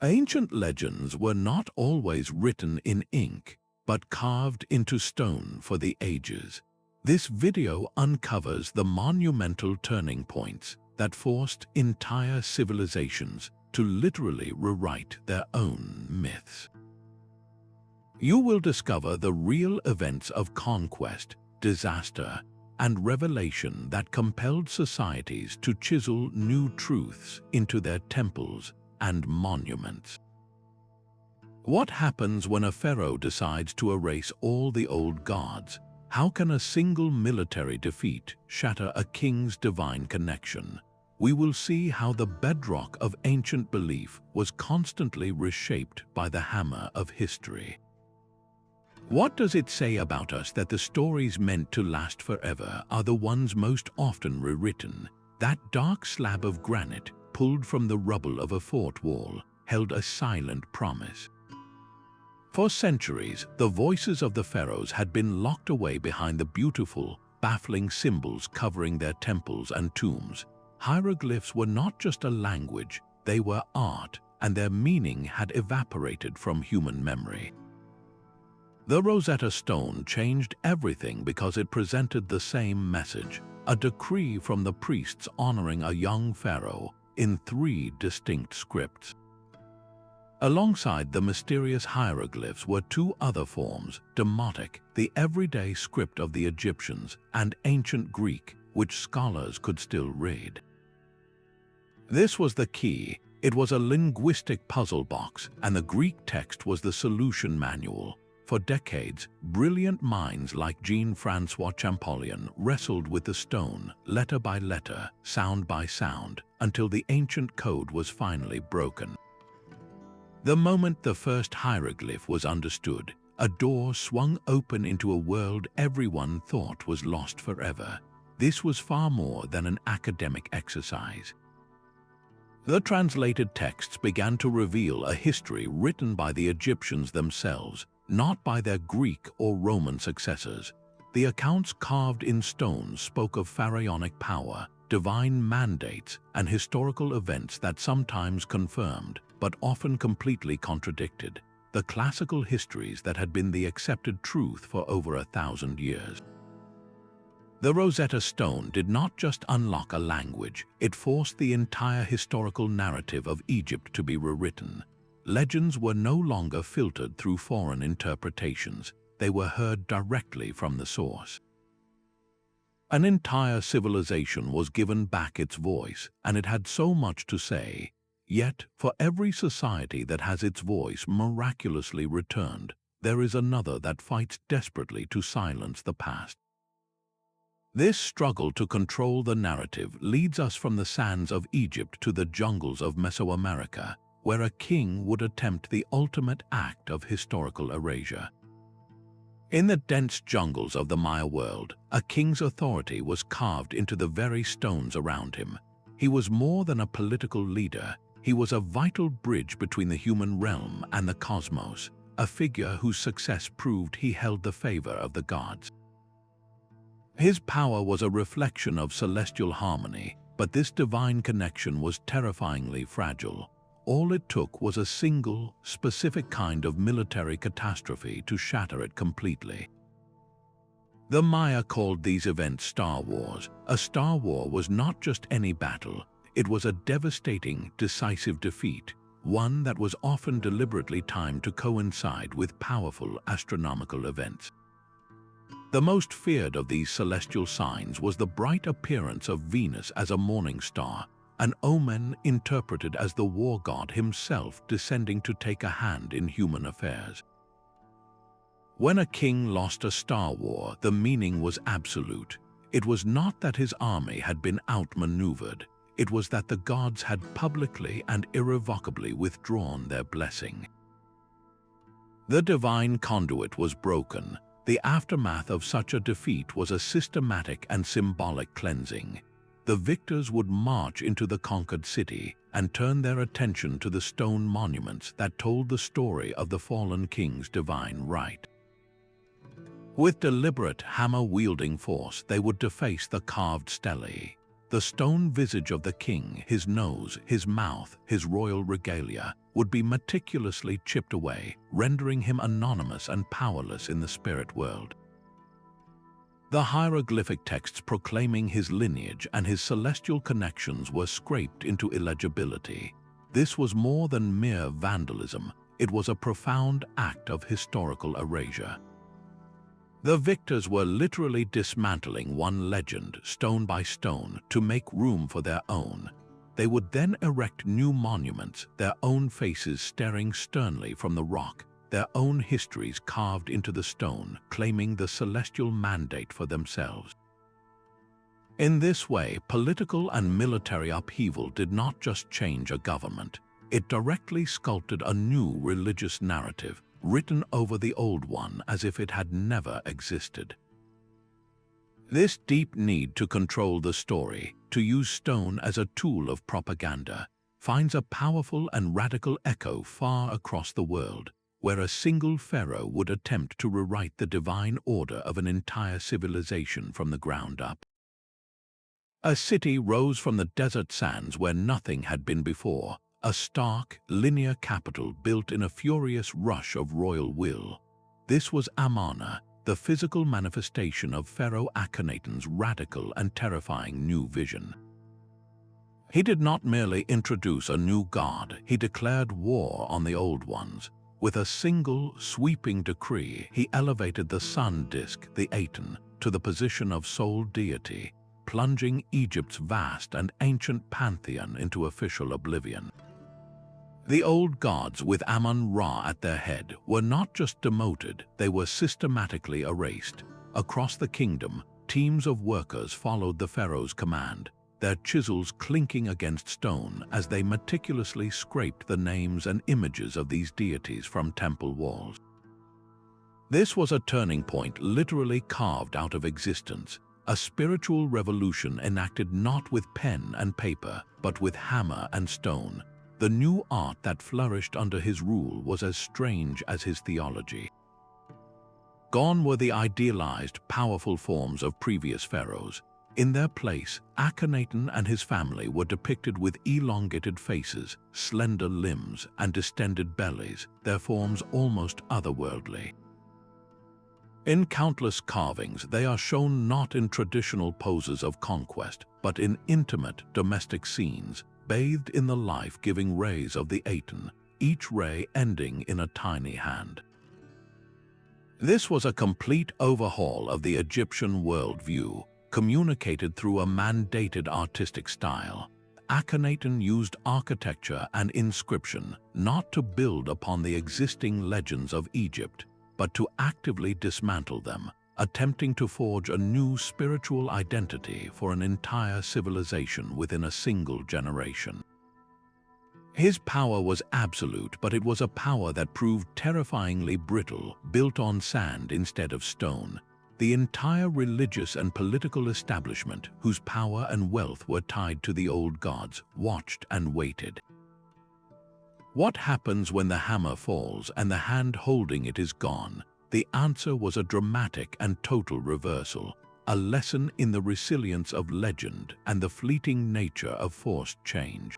Ancient legends were not always written in ink, but carved into stone for the ages. This video uncovers the monumental turning points that forced entire civilizations to literally rewrite their own myths. You will discover the real events of conquest, disaster, and revelation that compelled societies to chisel new truths into their temples and monuments. What happens when a pharaoh decides to erase all the old gods? How can a single military defeat shatter a king's divine connection? We will see how the bedrock of ancient belief was constantly reshaped by the hammer of history. What does it say about us that the stories meant to last forever are the ones most often rewritten? That dark slab of granite, pulled from the rubble of a fort wall, held a silent promise. For centuries, the voices of the pharaohs had been locked away behind the beautiful, baffling symbols covering their temples and tombs. Hieroglyphs were not just a language, they were art, and their meaning had evaporated from human memory. The Rosetta Stone changed everything because it presented the same message, a decree from the priests honoring a young pharaoh in 3 distinct scripts. Alongside the mysterious hieroglyphs were 2 other forms, Demotic, the everyday script of the Egyptians, and Ancient Greek, which scholars could still read. This was the key. It was a linguistic puzzle box, and the Greek text was the solution manual. For decades, brilliant minds like Jean-François Champollion wrestled with the stone, letter by letter, sound by sound, until the ancient code was finally broken. The moment the first hieroglyph was understood, a door swung open into a world everyone thought was lost forever. This was far more than an academic exercise. The translated texts began to reveal a history written by the Egyptians themselves, not by their Greek or Roman successors. The accounts carved in stone spoke of pharaonic power, divine mandates, and historical events that sometimes confirmed, but often completely contradicted, the classical histories that had been the accepted truth for over 1,000 years. The Rosetta Stone did not just unlock a language, it forced the entire historical narrative of Egypt to be rewritten. Legends were no longer filtered through foreign interpretations, they were heard directly from the source. An entire civilization was given back its voice, and it had so much to say. Yet, for every society that has its voice miraculously returned, there is another that fights desperately to silence the past. This struggle to control the narrative leads us from the sands of Egypt to the jungles of Mesoamerica, where a king would attempt the ultimate act of historical erasure. In the dense jungles of the Maya world, a king's authority was carved into the very stones around him. He was more than a political leader, he was a vital bridge between the human realm and the cosmos, a figure whose success proved he held the favor of the gods. His power was a reflection of celestial harmony, but this divine connection was terrifyingly fragile. All it took was a single, specific kind of military catastrophe to shatter it completely. The Maya called these events Star Wars. A Star War was not just any battle, it was a devastating, decisive defeat, one that was often deliberately timed to coincide with powerful astronomical events. The most feared of these celestial signs was the bright appearance of Venus as a morning star, an omen interpreted as the war god himself descending to take a hand in human affairs. When a king lost a star war, the meaning was absolute. It was not that his army had been outmaneuvered, it was that the gods had publicly and irrevocably withdrawn their blessing. The divine conduit was broken. The aftermath of such a defeat was a systematic and symbolic cleansing. The victors would march into the conquered city and turn their attention to the stone monuments that told the story of the fallen king's divine right. With deliberate hammer-wielding force, they would deface the carved stele. the stone visage of the king, his nose, his mouth, his royal regalia, would be meticulously chipped away, rendering him anonymous and powerless in the spirit world. The hieroglyphic texts proclaiming his lineage and his celestial connections were scraped into illegibility. This was more than mere vandalism. It was a profound act of historical erasure. The victors were literally dismantling one legend, stone by stone, to make room for their own. They would then erect new monuments, their own faces staring sternly from the rock, their own histories carved into the stone, claiming the celestial mandate for themselves. In this way, political and military upheaval did not just change a government. It directly sculpted a new religious narrative, written over the old one as if it had never existed. This deep need to control the story, to use stone as a tool of propaganda, finds a powerful and radical echo far across the world, where a single pharaoh would attempt to rewrite the divine order of an entire civilization from the ground up. A city rose from the desert sands where nothing had been before, a stark, linear capital built in a furious rush of royal will. This was Amarna, the physical manifestation of Pharaoh Akhenaten's radical and terrifying new vision. He did not merely introduce a new god, he declared war on the old ones. With a single, sweeping decree, he elevated the sun disk, the Aten, to the position of sole deity, plunging Egypt's vast and ancient pantheon into official oblivion. The old gods, with Amun-Ra at their head, were not just demoted, they were systematically erased. Across the kingdom, teams of workers followed the pharaoh's command, their chisels clinking against stone as they meticulously scraped the names and images of these deities from temple walls. This was a turning point literally carved out of existence, a spiritual revolution enacted not with pen and paper, but with hammer and stone. The new art that flourished under his rule was as strange as his theology. Gone were the idealized, powerful forms of previous pharaohs. In their place, Akhenaten and his family were depicted with elongated faces, slender limbs, and distended bellies, their forms almost otherworldly. In countless carvings, they are shown not in traditional poses of conquest, but in intimate domestic scenes, bathed in the life-giving rays of the Aten, each ray ending in a tiny hand. This was a complete overhaul of the Egyptian worldview, communicated through a mandated artistic style. Akhenaten used architecture and inscription not to build upon the existing legends of Egypt, but to actively dismantle them, attempting to forge a new spiritual identity for an entire civilization within a single generation. His power was absolute, but it was a power that proved terrifyingly brittle, built on sand instead of stone. The entire religious and political establishment, whose power and wealth were tied to the old gods, watched and waited. What happens when the hammer falls and the hand holding it is gone? The answer was a dramatic and total reversal, a lesson in the resilience of legend and the fleeting nature of forced change.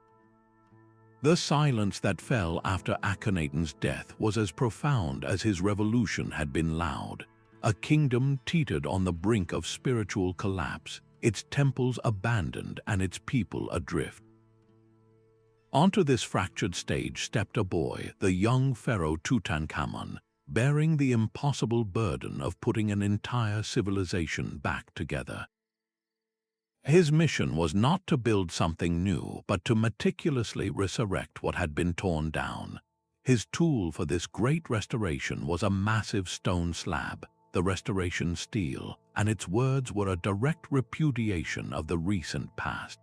The silence that fell after Akhenaten's death was as profound as his revolution had been loud. A kingdom teetered on the brink of spiritual collapse, its temples abandoned and its people adrift. Onto this fractured stage stepped a boy, the young pharaoh Tutankhamun, bearing the impossible burden of putting an entire civilization back together. His mission was not to build something new, but to meticulously resurrect what had been torn down. His tool for this great restoration was a massive stone slab, the restoration stele, and its words were a direct repudiation of the recent past.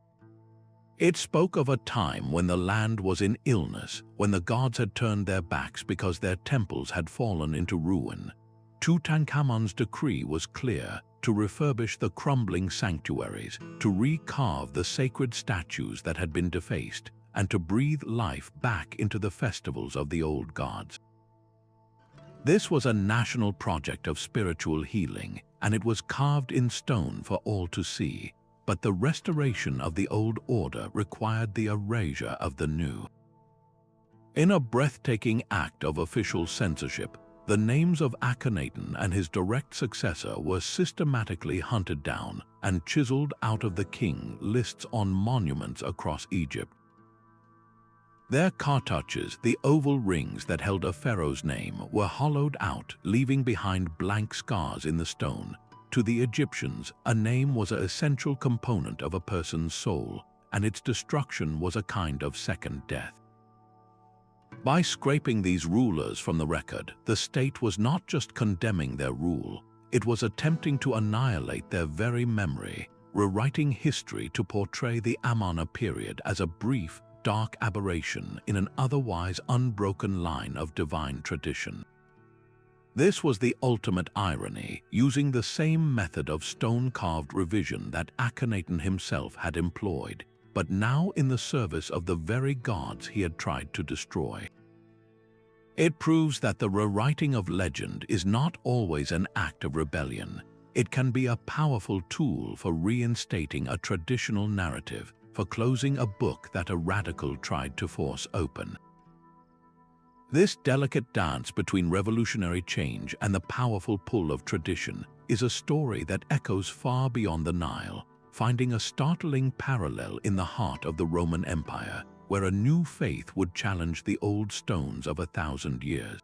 It spoke of a time when the land was in illness, when the gods had turned their backs because their temples had fallen into ruin. Tutankhamun's decree was clear: to refurbish the crumbling sanctuaries, to recarve the sacred statues that had been defaced, and to breathe life back into the festivals of the old gods. This was a national project of spiritual healing, and it was carved in stone for all to see. but the restoration of the old order required the erasure of the new. In a breathtaking act of official censorship, the names of Akhenaten and his direct successor were systematically hunted down and chiseled out of the king lists on monuments across Egypt. Their cartouches, the oval rings that held a pharaoh's name, were hollowed out, leaving behind blank scars in the stone. To the Egyptians, a name was an essential component of a person's soul, and its destruction was a kind of second death. By scraping these rulers from the record, the state was not just condemning their rule, it was attempting to annihilate their very memory, rewriting history to portray the Amarna period as a brief, dark aberration in an otherwise unbroken line of divine tradition. This was the ultimate irony, using the same method of stone-carved revision that Akhenaten himself had employed, but now in the service of the very gods he had tried to destroy. It proves that the rewriting of legend is not always an act of rebellion. It can be a powerful tool for reinstating a traditional narrative, for closing a book that a radical tried to force open. This delicate dance between revolutionary change and the powerful pull of tradition is a story that echoes far beyond the Nile, finding a startling parallel in the heart of the Roman Empire, where a new faith would challenge the old stones of 1,000 years.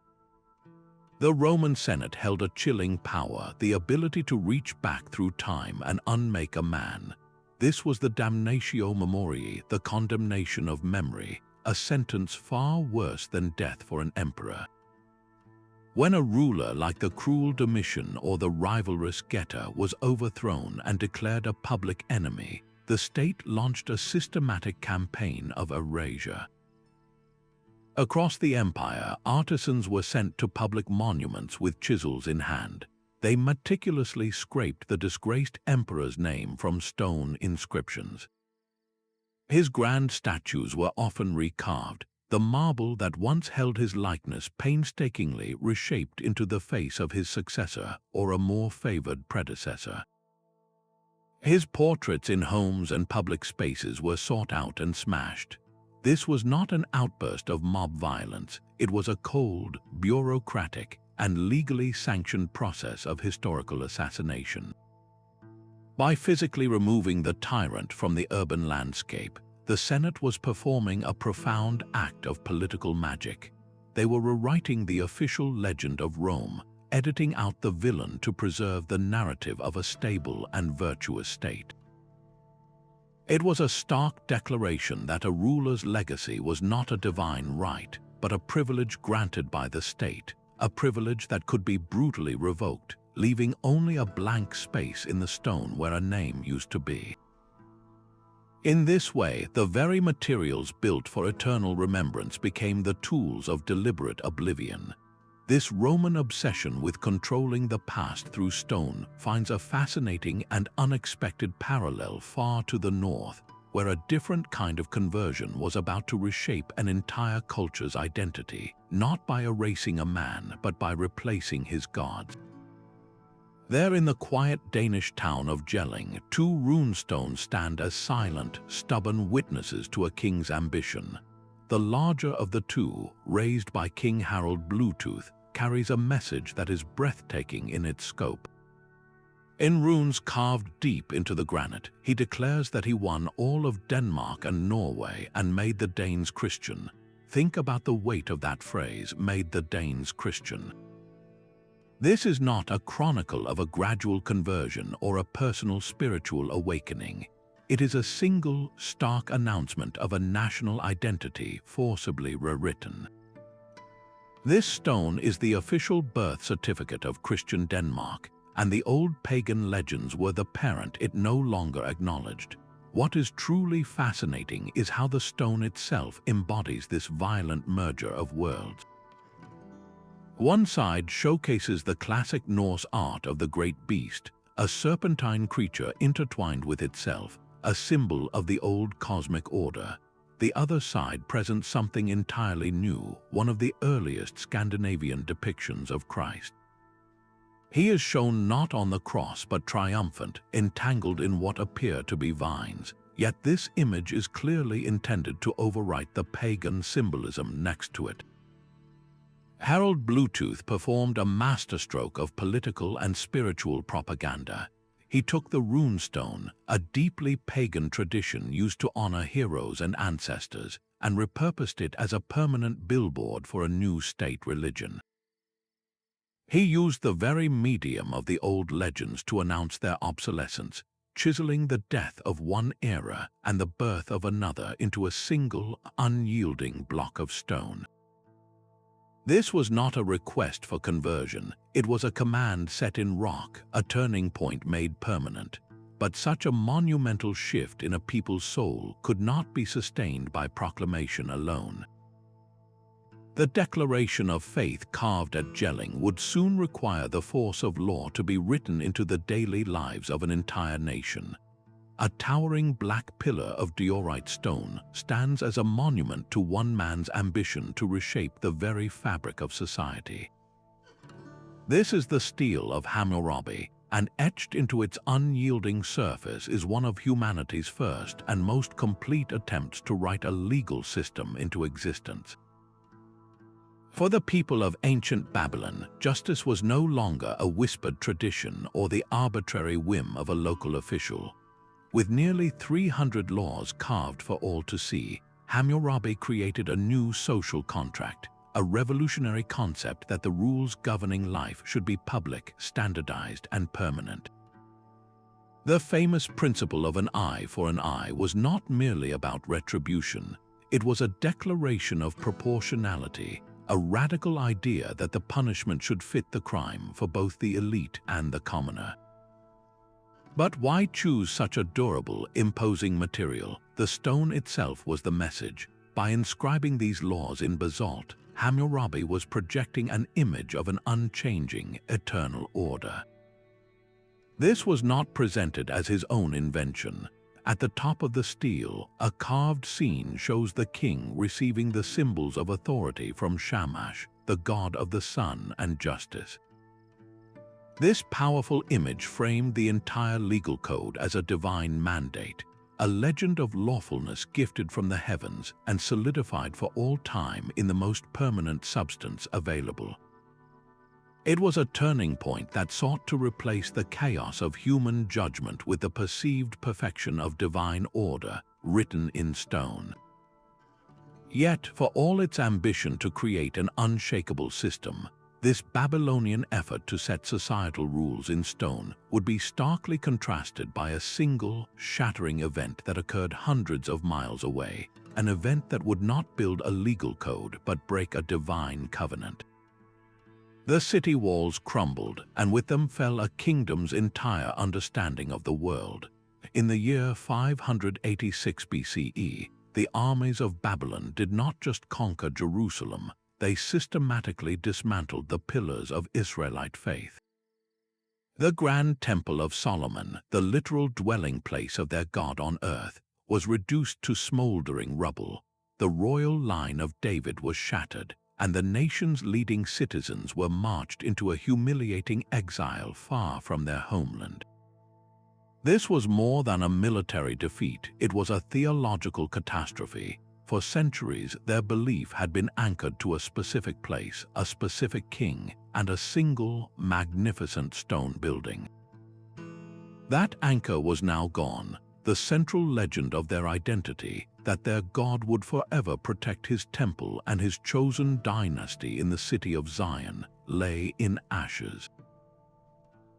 The Roman Senate held a chilling power, the ability to reach back through time and unmake a man. This was the Damnatio Memoriae, the condemnation of memory, a sentence far worse than death for an emperor. When a ruler like the cruel Domitian or the rivalrous Geta was overthrown and declared a public enemy, the state launched a systematic campaign of erasure. Across the empire, artisans were sent to public monuments with chisels in hand. They meticulously scraped the disgraced emperor's name from stone inscriptions. His grand statues were often recarved, the marble that once held his likeness painstakingly reshaped into the face of his successor or a more favored predecessor. His portraits in homes and public spaces were sought out and smashed. This was not an outburst of mob violence, it was a cold, bureaucratic, and legally sanctioned process of historical assassination. By physically removing the tyrant from the urban landscape, the Senate was performing a profound act of political magic. They were rewriting the official legend of Rome, editing out the villain to preserve the narrative of a stable and virtuous state. It was a stark declaration that a ruler's legacy was not a divine right, but a privilege granted by the state, a privilege that could be brutally revoked, leaving only a blank space in the stone where a name used to be. In this way, the very materials built for eternal remembrance became the tools of deliberate oblivion. This Roman obsession with controlling the past through stone finds a fascinating and unexpected parallel far to the north, where a different kind of conversion was about to reshape an entire culture's identity, not by erasing a man, but by replacing his gods. There in the quiet Danish town of Jelling, two runestones stand as silent, stubborn witnesses to a king's ambition. The larger of the two, raised by King Harald Bluetooth, carries a message that is breathtaking in its scope. In runes carved deep into the granite, he declares that he won all of Denmark and Norway and made the Danes Christian. Think about the weight of that phrase, made the Danes Christian. This is not a chronicle of a gradual conversion or a personal spiritual awakening. It is a single, stark announcement of a national identity forcibly rewritten. This stone is the official birth certificate of Christian Denmark, and the old pagan legends were the parent it no longer acknowledged. What is truly fascinating is how the stone itself embodies this violent merger of worlds. One side showcases the classic Norse art of the great beast, a serpentine creature intertwined with itself, a symbol of the old cosmic order. The other side presents something entirely new, one of the earliest Scandinavian depictions of Christ. He is shown not on the cross but triumphant, entangled in what appear to be vines. Yet this image is clearly intended to overwrite the pagan symbolism next to it. Harold Bluetooth performed a masterstroke of political and spiritual propaganda. He took the rune stone, a deeply pagan tradition used to honor heroes and ancestors, and repurposed it as a permanent billboard for a new state religion. He used the very medium of the old legends to announce their obsolescence, chiseling the death of one era and the birth of another into a single, unyielding block of stone. This was not a request for conversion, it was a command set in rock, a turning point made permanent. But such a monumental shift in a people's soul could not be sustained by proclamation alone. The declaration of faith carved at Jelling would soon require the force of law to be written into the daily lives of an entire nation. A towering black pillar of diorite stone stands as a monument to one man's ambition to reshape the very fabric of society. This is the stele of Hammurabi, and etched into its unyielding surface is one of humanity's first and most complete attempts to write a legal system into existence. For the people of ancient Babylon, justice was no longer a whispered tradition or the arbitrary whim of a local official. With nearly 300 laws carved for all to see, Hammurabi created a new social contract, a revolutionary concept that the rules governing life should be public, standardized, and permanent. The famous principle of an eye for an eye was not merely about retribution, it was a declaration of proportionality, a radical idea that the punishment should fit the crime for both the elite and the commoner. But why choose such a durable, imposing material? The stone itself was the message. By inscribing these laws in basalt, Hammurabi was projecting an image of an unchanging, eternal order. This was not presented as his own invention. At the top of the stele, a carved scene shows the king receiving the symbols of authority from Shamash, the god of the sun and justice. This powerful image framed the entire legal code as a divine mandate, a legend of lawfulness gifted from the heavens and solidified for all time in the most permanent substance available. It was a turning point that sought to replace the chaos of human judgment with the perceived perfection of divine order written in stone. Yet, for all its ambition to create an unshakable system, this Babylonian effort to set societal rules in stone would be starkly contrasted by a single, shattering event that occurred hundreds of miles away, an event that would not build a legal code but break a divine covenant. The city walls crumbled, and with them fell a kingdom's entire understanding of the world. In the year 586 BCE, the armies of Babylon did not just conquer Jerusalem, they systematically dismantled the pillars of Israelite faith. The Grand Temple of Solomon, the literal dwelling place of their God on earth, was reduced to smoldering rubble. The royal line of David was shattered, and the nation's leading citizens were marched into a humiliating exile far from their homeland. This was more than a military defeat, it was a theological catastrophe. For centuries, their belief had been anchored to a specific place, a specific king, and a single, magnificent stone building. That anchor was now gone, the central legend of their identity, that their God would forever protect his temple and his chosen dynasty in the city of Zion, lay in ashes.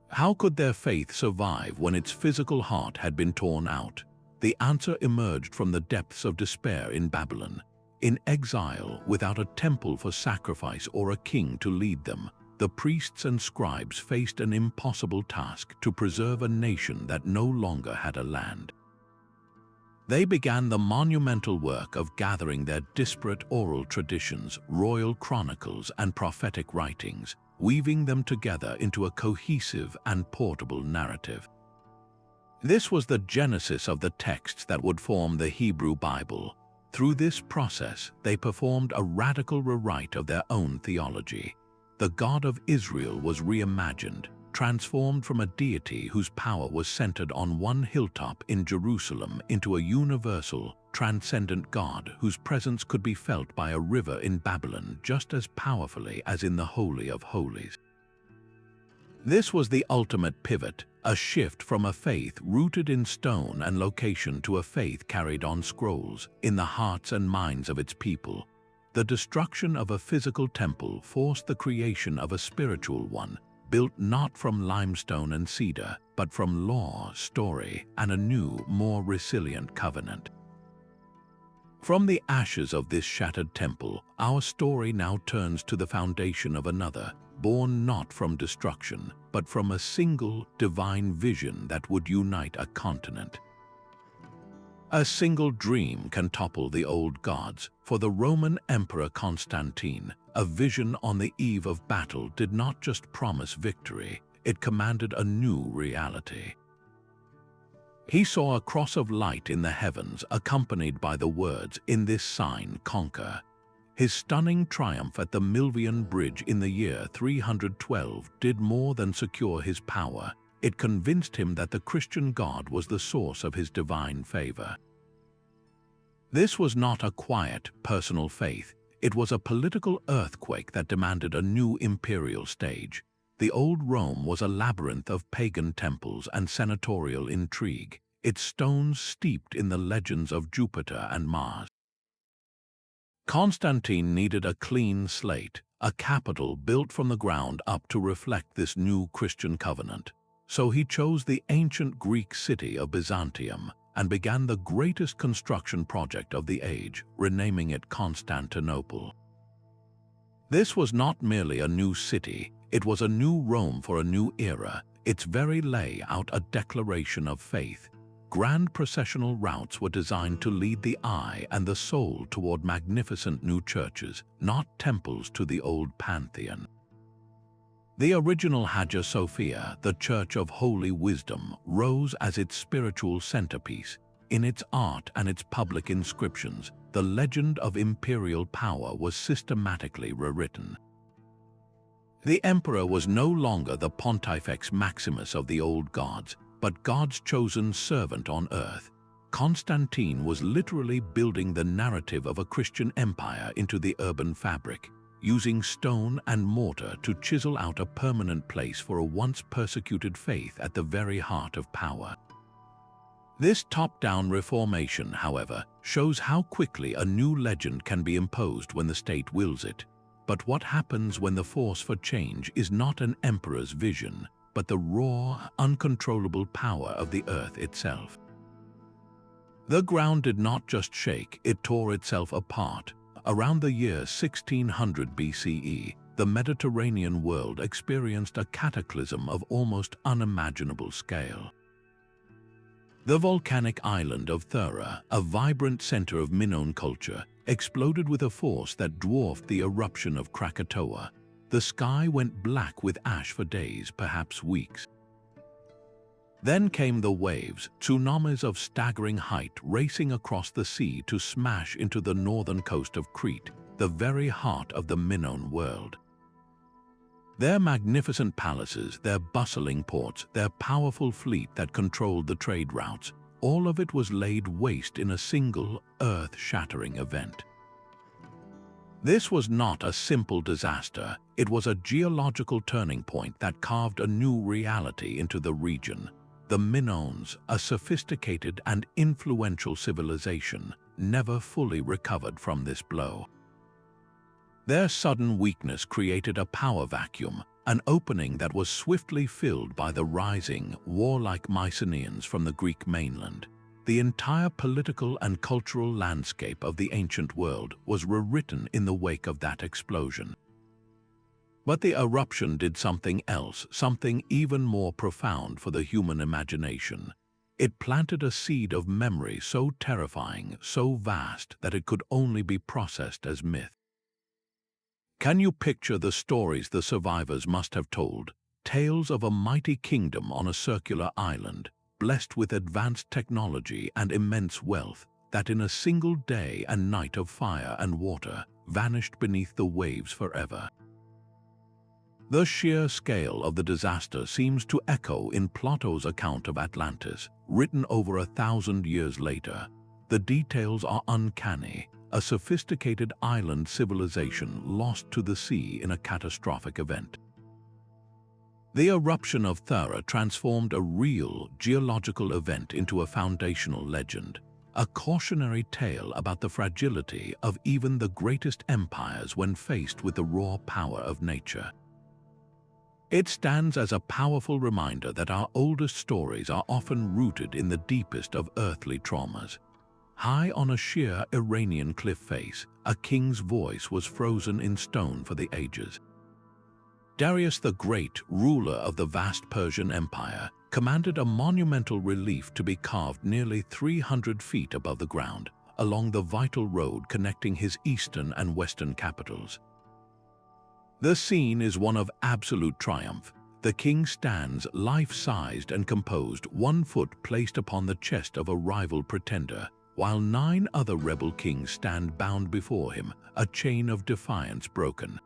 How could their faith survive when its physical heart had been torn out? The answer emerged from the depths of despair in Babylon. In exile, without a temple for sacrifice or a king to lead them, the priests and scribes faced an impossible task to preserve a nation that no longer had a land. They began the monumental work of gathering their disparate oral traditions, royal chronicles, and prophetic writings, weaving them together into a cohesive and portable narrative. This was the genesis of the texts that would form the Hebrew Bible. Through this process, they performed a radical rewrite of their own theology. The God of Israel was reimagined, transformed from a deity whose power was centered on one hilltop in Jerusalem into a universal, transcendent God whose presence could be felt by a river in Babylon just as powerfully as in the Holy of Holies. This was the ultimate pivot, a shift from a faith rooted in stone and location to a faith carried on scrolls, in the hearts and minds of its people. The destruction of a physical temple forced the creation of a spiritual one, built not from limestone and cedar, but from law, story, and a new, more resilient covenant. From the ashes of this shattered temple, our story now turns to the foundation of another, born not from destruction, but from a single, divine vision that would unite a continent. A single dream can topple the old gods. For the Roman Emperor Constantine, a vision on the eve of battle did not just promise victory, it commanded a new reality. He saw a cross of light in the heavens accompanied by the words, "In this sign conquer." His stunning triumph at the Milvian Bridge in the year 312 did more than secure his power. It convinced him that the Christian God was the source of his divine favor. This was not a quiet, personal faith. It was a political earthquake that demanded a new imperial stage. The old Rome was a labyrinth of pagan temples and senatorial intrigue, its stones steeped in the legends of Jupiter and Mars. Constantine needed a clean slate, a capital built from the ground up to reflect this new Christian covenant. So he chose the ancient Greek city of Byzantium and began the greatest construction project of the age, renaming it Constantinople. This was not merely a new city, it was a new Rome for a new era, its very layout a declaration of faith. Grand processional routes were designed to lead the eye and the soul toward magnificent new churches, not temples to the old pantheon. The original Hagia Sophia, the Church of Holy Wisdom, rose as its spiritual centerpiece. In its art and its public inscriptions, the legend of imperial power was systematically rewritten. The emperor was no longer the Pontifex Maximus of the old gods, but God's chosen servant on earth. Constantine was literally building the narrative of a Christian empire into the urban fabric, using stone and mortar to chisel out a permanent place for a once persecuted faith at the very heart of power. This top-down reformation, however, shows how quickly a new legend can be imposed when the state wills it. But what happens when the force for change is not an emperor's vision, but the raw, uncontrollable power of the earth itself? The ground did not just shake, it tore itself apart. Around the year 1600 BCE, the Mediterranean world experienced a cataclysm of almost unimaginable scale. The volcanic island of Thera, a vibrant center of Minoan culture, exploded with a force that dwarfed the eruption of Krakatoa. The sky went black with ash for days, perhaps weeks. Then came the waves, tsunamis of staggering height racing across the sea to smash into the northern coast of Crete, the very heart of the Minoan world. Their magnificent palaces, their bustling ports, their powerful fleet that controlled the trade routes, all of it was laid waste in a single, earth-shattering event. This was not a simple disaster, it was a geological turning point that carved a new reality into the region. The Minoans, a sophisticated and influential civilization, never fully recovered from this blow. Their sudden weakness created a power vacuum, an opening that was swiftly filled by the rising, warlike Mycenaeans from the Greek mainland. The entire political and cultural landscape of the ancient world was rewritten in the wake of that explosion. But the eruption did something else, something even more profound for the human imagination. It planted a seed of memory so terrifying, so vast, that it could only be processed as myth. Can you picture the stories the survivors must have told? Tales of a mighty kingdom on a circular island, blessed with advanced technology and immense wealth, that in a single day and night of fire and water, vanished beneath the waves forever. The sheer scale of the disaster seems to echo in Plato's account of Atlantis, written over 1,000 years later. The details are uncanny, a sophisticated island civilization lost to the sea in a catastrophic event. The eruption of Thera transformed a real geological event into a foundational legend, a cautionary tale about the fragility of even the greatest empires when faced with the raw power of nature. It stands as a powerful reminder that our oldest stories are often rooted in the deepest of earthly traumas. High on a sheer Iranian cliff face, a king's voice was frozen in stone for the ages. Darius the Great, ruler of the vast Persian Empire, commanded a monumental relief to be carved nearly 300 feet above the ground, along the vital road connecting his eastern and western capitals. The scene is one of absolute triumph. The king stands life-sized and composed, 1 foot placed upon the chest of a rival pretender, while 9 other rebel kings stand bound before him, a chain of defiance broken.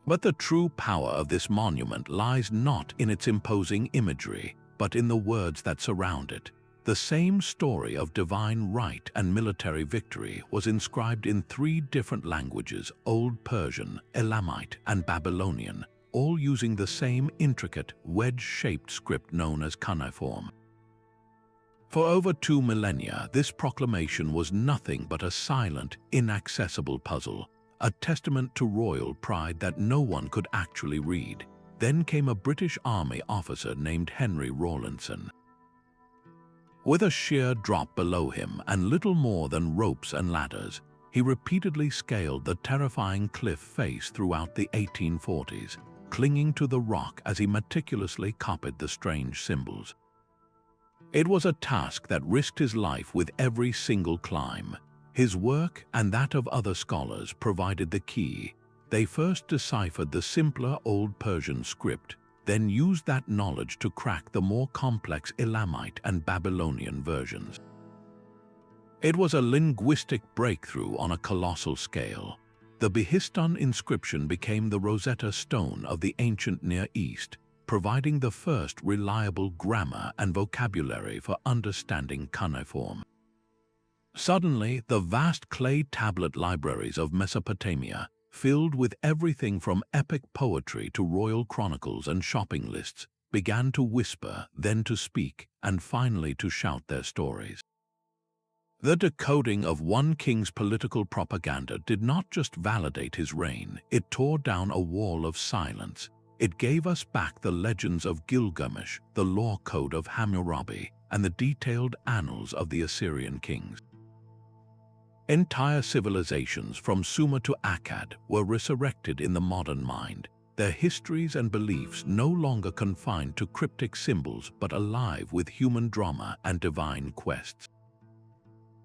But the true power of this monument lies not in its imposing imagery, but in the words that surround it. The same story of divine right and military victory was inscribed in 3 different languages: Old Persian, Elamite, and Babylonian, all using the same intricate, wedge-shaped script known as cuneiform. For over 2 millennia, this proclamation was nothing but a silent, inaccessible puzzle, a testament to royal pride that no one could actually read. Then came a British Army officer named Henry Rawlinson. With a sheer drop below him and little more than ropes and ladders, he repeatedly scaled the terrifying cliff face throughout the 1840s, clinging to the rock as he meticulously copied the strange symbols. It was a task that risked his life with every single climb. His work and that of other scholars provided the key. They first deciphered the simpler Old Persian script, then used that knowledge to crack the more complex Elamite and Babylonian versions. It was a linguistic breakthrough on a colossal scale. The Behistun Inscription became the Rosetta Stone of the ancient Near East, providing the first reliable grammar and vocabulary for understanding cuneiform. Suddenly, the vast clay tablet libraries of Mesopotamia, filled with everything from epic poetry to royal chronicles and shopping lists, began to whisper, then to speak, and finally to shout their stories. The decoding of one king's political propaganda did not just validate his reign, it tore down a wall of silence. It gave us back the legends of Gilgamesh, the law code of Hammurabi, and the detailed annals of the Assyrian kings. Entire civilizations from Sumer to Akkad were resurrected in the modern mind, their histories and beliefs no longer confined to cryptic symbols but alive with human drama and divine quests.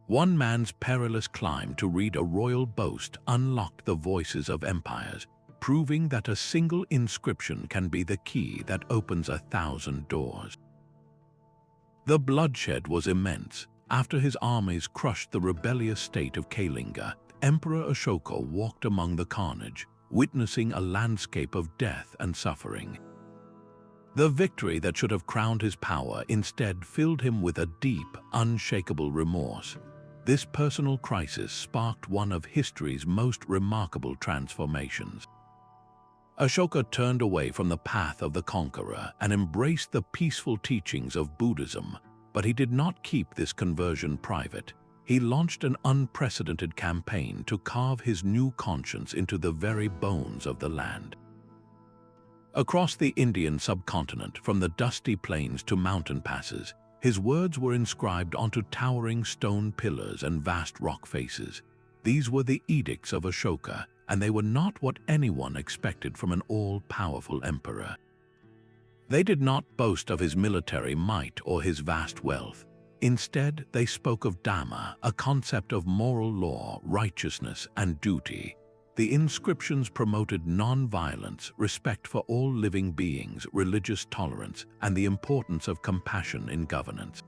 One man's perilous climb to read a royal boast unlocked the voices of empires, proving that a single inscription can be the key that opens 1,000 doors. The bloodshed was immense. After his armies crushed the rebellious state of Kalinga, Emperor Ashoka walked among the carnage, witnessing a landscape of death and suffering. The victory that should have crowned his power instead filled him with a deep, unshakable remorse. This personal crisis sparked one of history's most remarkable transformations. Ashoka turned away from the path of the conqueror and embraced the peaceful teachings of Buddhism. But he did not keep this conversion private. He launched an unprecedented campaign to carve his new conscience into the very bones of the land. Across the Indian subcontinent, from the dusty plains to mountain passes, his words were inscribed onto towering stone pillars and vast rock faces. These were the edicts of Ashoka, and they were not what anyone expected from an all-powerful emperor. They did not boast of his military might or his vast wealth. Instead, they spoke of Dhamma, a concept of moral law, righteousness, and duty. The inscriptions promoted non-violence, respect for all living beings, religious tolerance, and the importance of compassion in governance.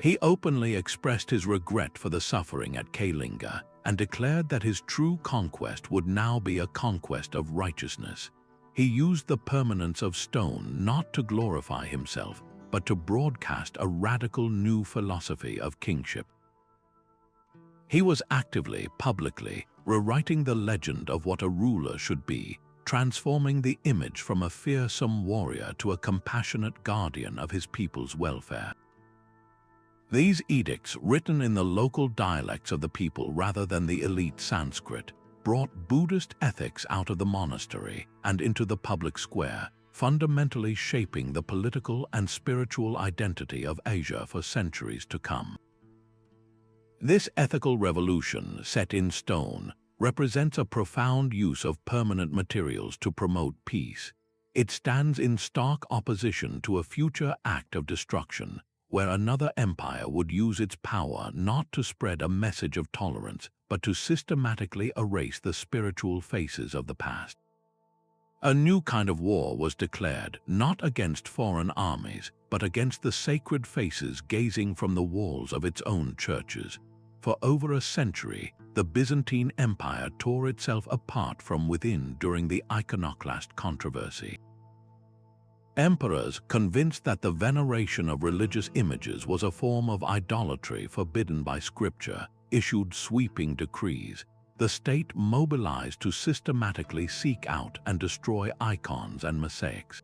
He openly expressed his regret for the suffering at Kalinga, and declared that his true conquest would now be a conquest of righteousness. He used the permanence of stone not to glorify himself, but to broadcast a radical new philosophy of kingship. He was actively, publicly, rewriting the legend of what a ruler should be, transforming the image from a fearsome warrior to a compassionate guardian of his people's welfare. These edicts, written in the local dialects of the people rather than the elite Sanskrit, brought Buddhist ethics out of the monastery and into the public square, fundamentally shaping the political and spiritual identity of Asia for centuries to come. This ethical revolution, set in stone, represents a profound use of permanent materials to promote peace. It stands in stark opposition to a future act of destruction, where another empire would use its power not to spread a message of tolerance, but to systematically erase the spiritual faces of the past. A new kind of war was declared, not against foreign armies, but against the sacred faces gazing from the walls of its own churches. For over a century, the Byzantine Empire tore itself apart from within during the Iconoclast controversy. Emperors, convinced that the veneration of religious images was a form of idolatry forbidden by scripture, issued sweeping decrees. The state mobilized to systematically seek out and destroy icons and mosaics.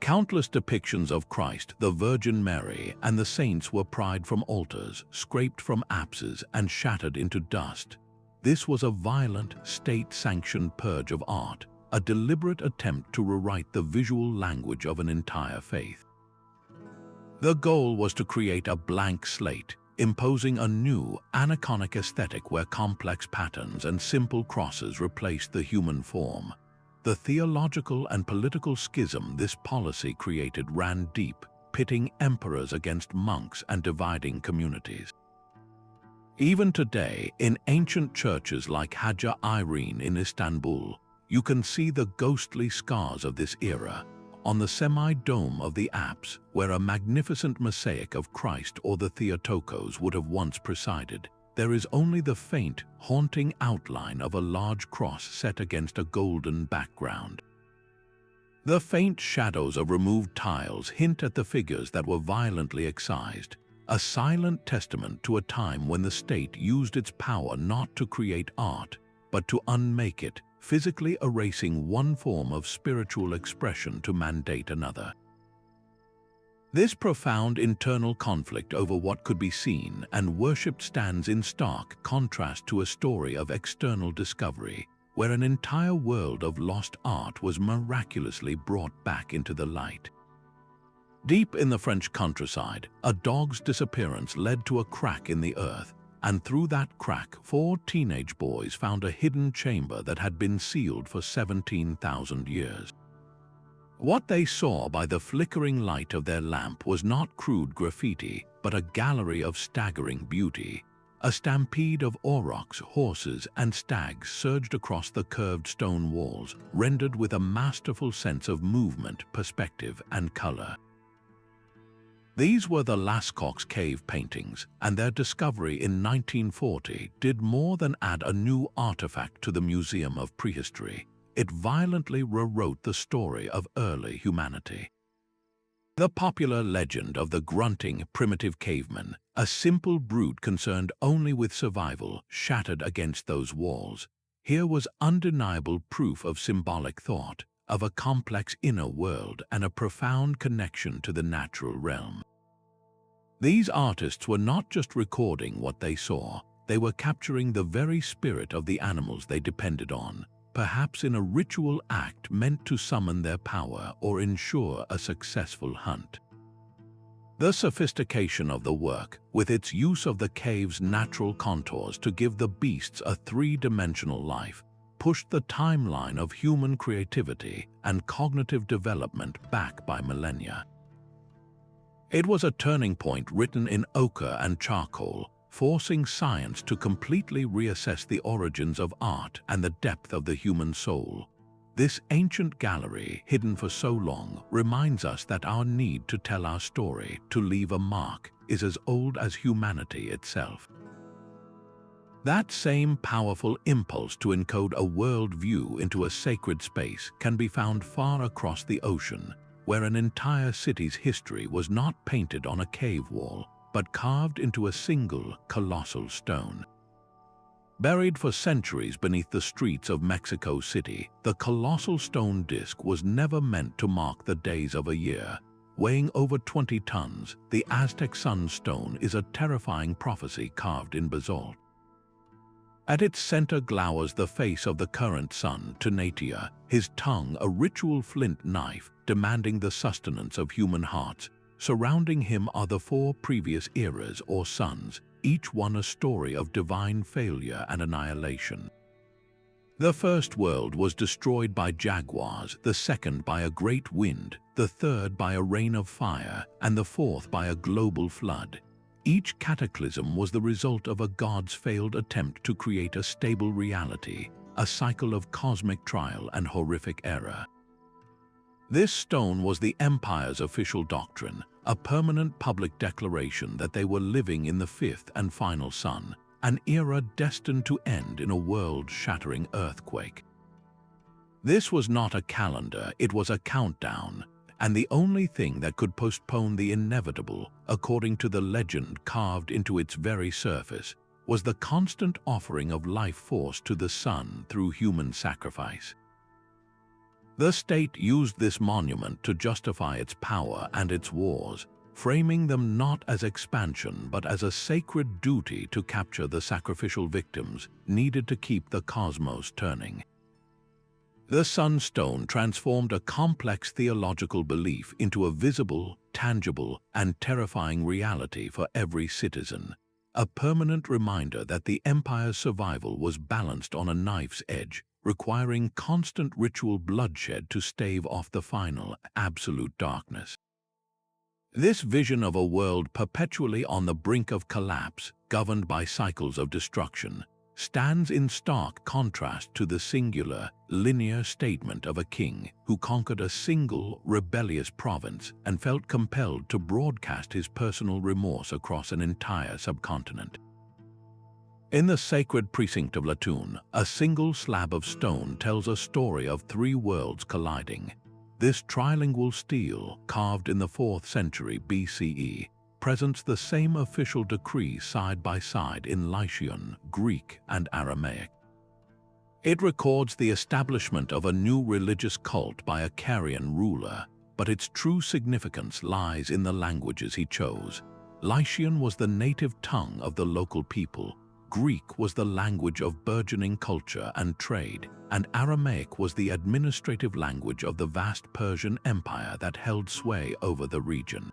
Countless depictions of Christ, the Virgin Mary, and the saints were pried from altars, scraped from apses, and shattered into dust. This was a violent, state-sanctioned purge of art, a deliberate attempt to rewrite the visual language of an entire faith. The goal was to create a blank slate, imposing a new, aniconic aesthetic where complex patterns and simple crosses replaced the human form. The theological and political schism this policy created ran deep, pitting emperors against monks and dividing communities. Even today, in ancient churches like Hagia Irene in Istanbul, you can see the ghostly scars of this era. On the semi-dome of the apse, where a magnificent mosaic of Christ or the Theotokos would have once presided, there is only the faint, haunting outline of a large cross set against a golden background. The faint shadows of removed tiles hint at the figures that were violently excised, a silent testament to a time when the state used its power not to create art, but to unmake it, physically erasing one form of spiritual expression to mandate another. This profound internal conflict over what could be seen and worshipped stands in stark contrast to a story of external discovery, where an entire world of lost art was miraculously brought back into the light. Deep in the French countryside, a dog's disappearance led to a crack in the earth, and through that crack, 4 teenage boys found a hidden chamber that had been sealed for 17,000 years. What they saw by the flickering light of their lamp was not crude graffiti, but a gallery of staggering beauty. A stampede of aurochs, horses, and stags surged across the curved stone walls, rendered with a masterful sense of movement, perspective, and color. These were the Lascaux cave paintings, and their discovery in 1940 did more than add a new artifact to the Museum of Prehistory. It violently rewrote the story of early humanity. The popular legend of the grunting, primitive caveman, a simple brute concerned only with survival, shattered against those walls. Here was undeniable proof of symbolic thought, of a complex inner world and a profound connection to the natural realm. These artists were not just recording what they saw, they were capturing the very spirit of the animals they depended on, perhaps in a ritual act meant to summon their power or ensure a successful hunt. The sophistication of the work, with its use of the cave's natural contours to give the beasts a 3-dimensional life, pushed the timeline of human creativity and cognitive development back by millennia. It was a turning point written in ochre and charcoal, forcing science to completely reassess the origins of art and the depth of the human soul. This ancient gallery, hidden for so long, reminds us that our need to tell our story, to leave a mark, is as old as humanity itself. That same powerful impulse to encode a world view into a sacred space can be found far across the ocean, where an entire city's history was not painted on a cave wall, but carved into a single colossal stone. Buried for centuries beneath the streets of Mexico City, the colossal stone disk was never meant to mark the days of a year. Weighing over 20 tons, the Aztec Sun Stone is a terrifying prophecy carved in basalt. At its center glowers the face of the current sun, Tenochtitlan, his tongue a ritual flint knife demanding the sustenance of human hearts. Surrounding him are the 4 previous eras or suns, each one a story of divine failure and annihilation. The first world was destroyed by jaguars, the second by a great wind, the third by a rain of fire, and the fourth by a global flood. Each cataclysm was the result of a god's failed attempt to create a stable reality, a cycle of cosmic trial and horrific error. This stone was the empire's official doctrine, a permanent public declaration that they were living in the 5th and final sun, an era destined to end in a world-shattering earthquake. This was not a calendar, it was a countdown, and the only thing that could postpone the inevitable, according to the legend carved into its very surface, was the constant offering of life force to the sun through human sacrifice. The state used this monument to justify its power and its wars, framing them not as expansion but as a sacred duty to capture the sacrificial victims needed to keep the cosmos turning. The Sunstone transformed a complex theological belief into a visible, tangible, and terrifying reality for every citizen, a permanent reminder that the empire's survival was balanced on a knife's edge, requiring constant ritual bloodshed to stave off the final, absolute darkness. This vision of a world perpetually on the brink of collapse, governed by cycles of destruction, stands in stark contrast to the singular, linear statement of a king who conquered a single, rebellious province and felt compelled to broadcast his personal remorse across an entire subcontinent. In the sacred precinct of Latun, a single slab of stone tells a story of 3 worlds colliding. This trilingual stele, carved in the 4th century BCE, presents the same official decree side by side in Lycian, Greek, and Aramaic. It records the establishment of a new religious cult by a Carian ruler, but its true significance lies in the languages he chose. Lycian was the native tongue of the local people, Greek was the language of burgeoning culture and trade, and Aramaic was the administrative language of the vast Persian Empire that held sway over the region.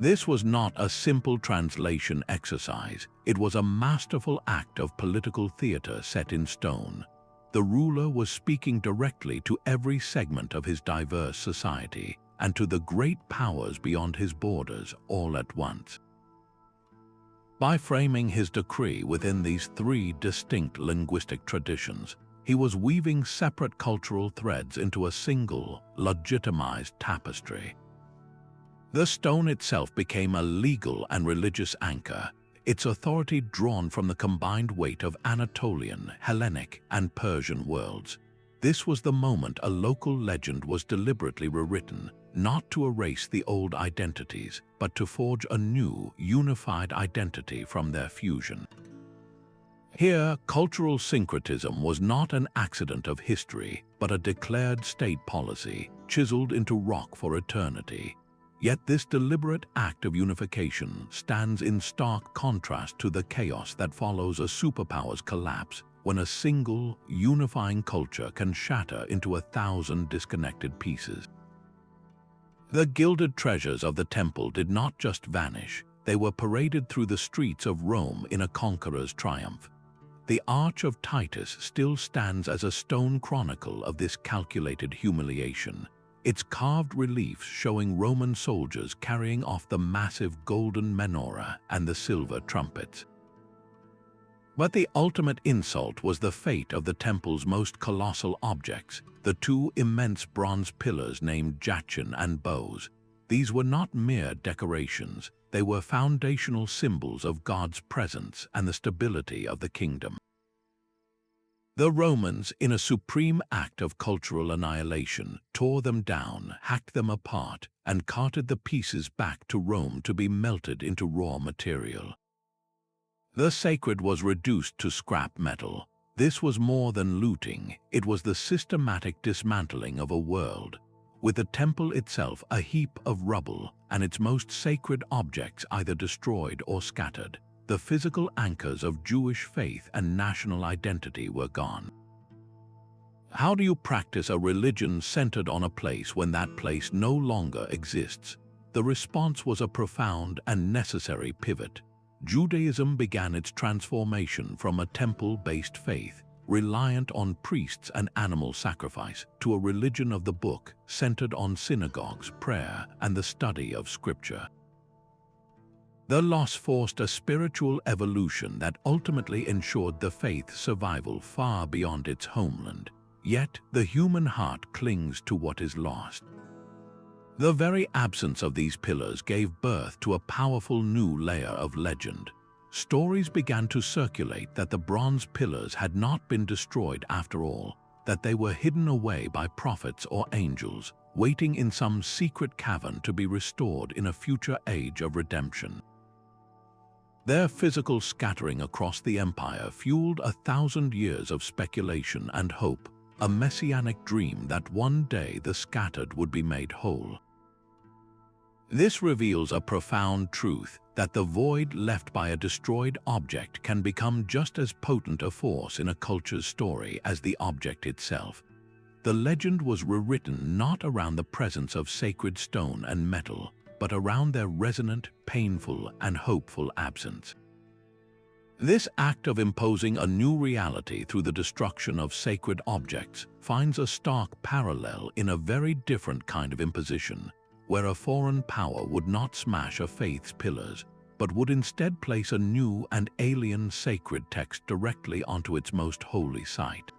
This was not a simple translation exercise, it was a masterful act of political theater set in stone. The ruler was speaking directly to every segment of his diverse society, and to the great powers beyond his borders all at once. By framing his decree within these 3 distinct linguistic traditions, he was weaving separate cultural threads into a single, legitimized tapestry. The stone itself became a legal and religious anchor, its authority drawn from the combined weight of Anatolian, Hellenic, and Persian worlds. This was the moment a local legend was deliberately rewritten, not to erase the old identities, but to forge a new, unified identity from their fusion. Here, cultural syncretism was not an accident of history, but a declared state policy, chiseled into rock for eternity. Yet this deliberate act of unification stands in stark contrast to the chaos that follows a superpower's collapse, when a single, unifying culture can shatter into 1,000 disconnected pieces. The gilded treasures of the temple did not just vanish, they were paraded through the streets of Rome in a conqueror's triumph. The Arch of Titus still stands as a stone chronicle of this calculated humiliation, its carved reliefs showing Roman soldiers carrying off the massive golden menorah and the silver trumpets. But the ultimate insult was the fate of the temple's most colossal objects, the 2 immense bronze pillars named Jachin and Bose. These were not mere decorations, they were foundational symbols of God's presence and the stability of the kingdom. The Romans, in a supreme act of cultural annihilation, tore them down, hacked them apart, and carted the pieces back to Rome to be melted into raw material. The sacred was reduced to scrap metal. This was more than looting, it was the systematic dismantling of a world, with the temple itself a heap of rubble and its most sacred objects either destroyed or scattered. The physical anchors of Jewish faith and national identity were gone. How do you practice a religion centered on a place when that place no longer exists? The response was a profound and necessary pivot. Judaism began its transformation from a temple-based faith, reliant on priests and animal sacrifice, to a religion of the book, centered on synagogues, prayer, and the study of scripture. The loss forced a spiritual evolution that ultimately ensured the faith's survival far beyond its homeland. Yet, the human heart clings to what is lost. The very absence of these pillars gave birth to a powerful new layer of legend. Stories began to circulate that the bronze pillars had not been destroyed after all, that they were hidden away by prophets or angels, waiting in some secret cavern to be restored in a future age of redemption. Their physical scattering across the empire fueled 1,000 years of speculation and hope, a messianic dream that one day the scattered would be made whole. This reveals a profound truth, that the void left by a destroyed object can become just as potent a force in a culture's story as the object itself. The legend was rewritten not around the presence of sacred stone and metal, but around their resonant, painful, and hopeful absence. This act of imposing a new reality through the destruction of sacred objects finds a stark parallel in a very different kind of imposition, where a foreign power would not smash a faith's pillars, but would instead place a new and alien sacred text directly onto its most holy site.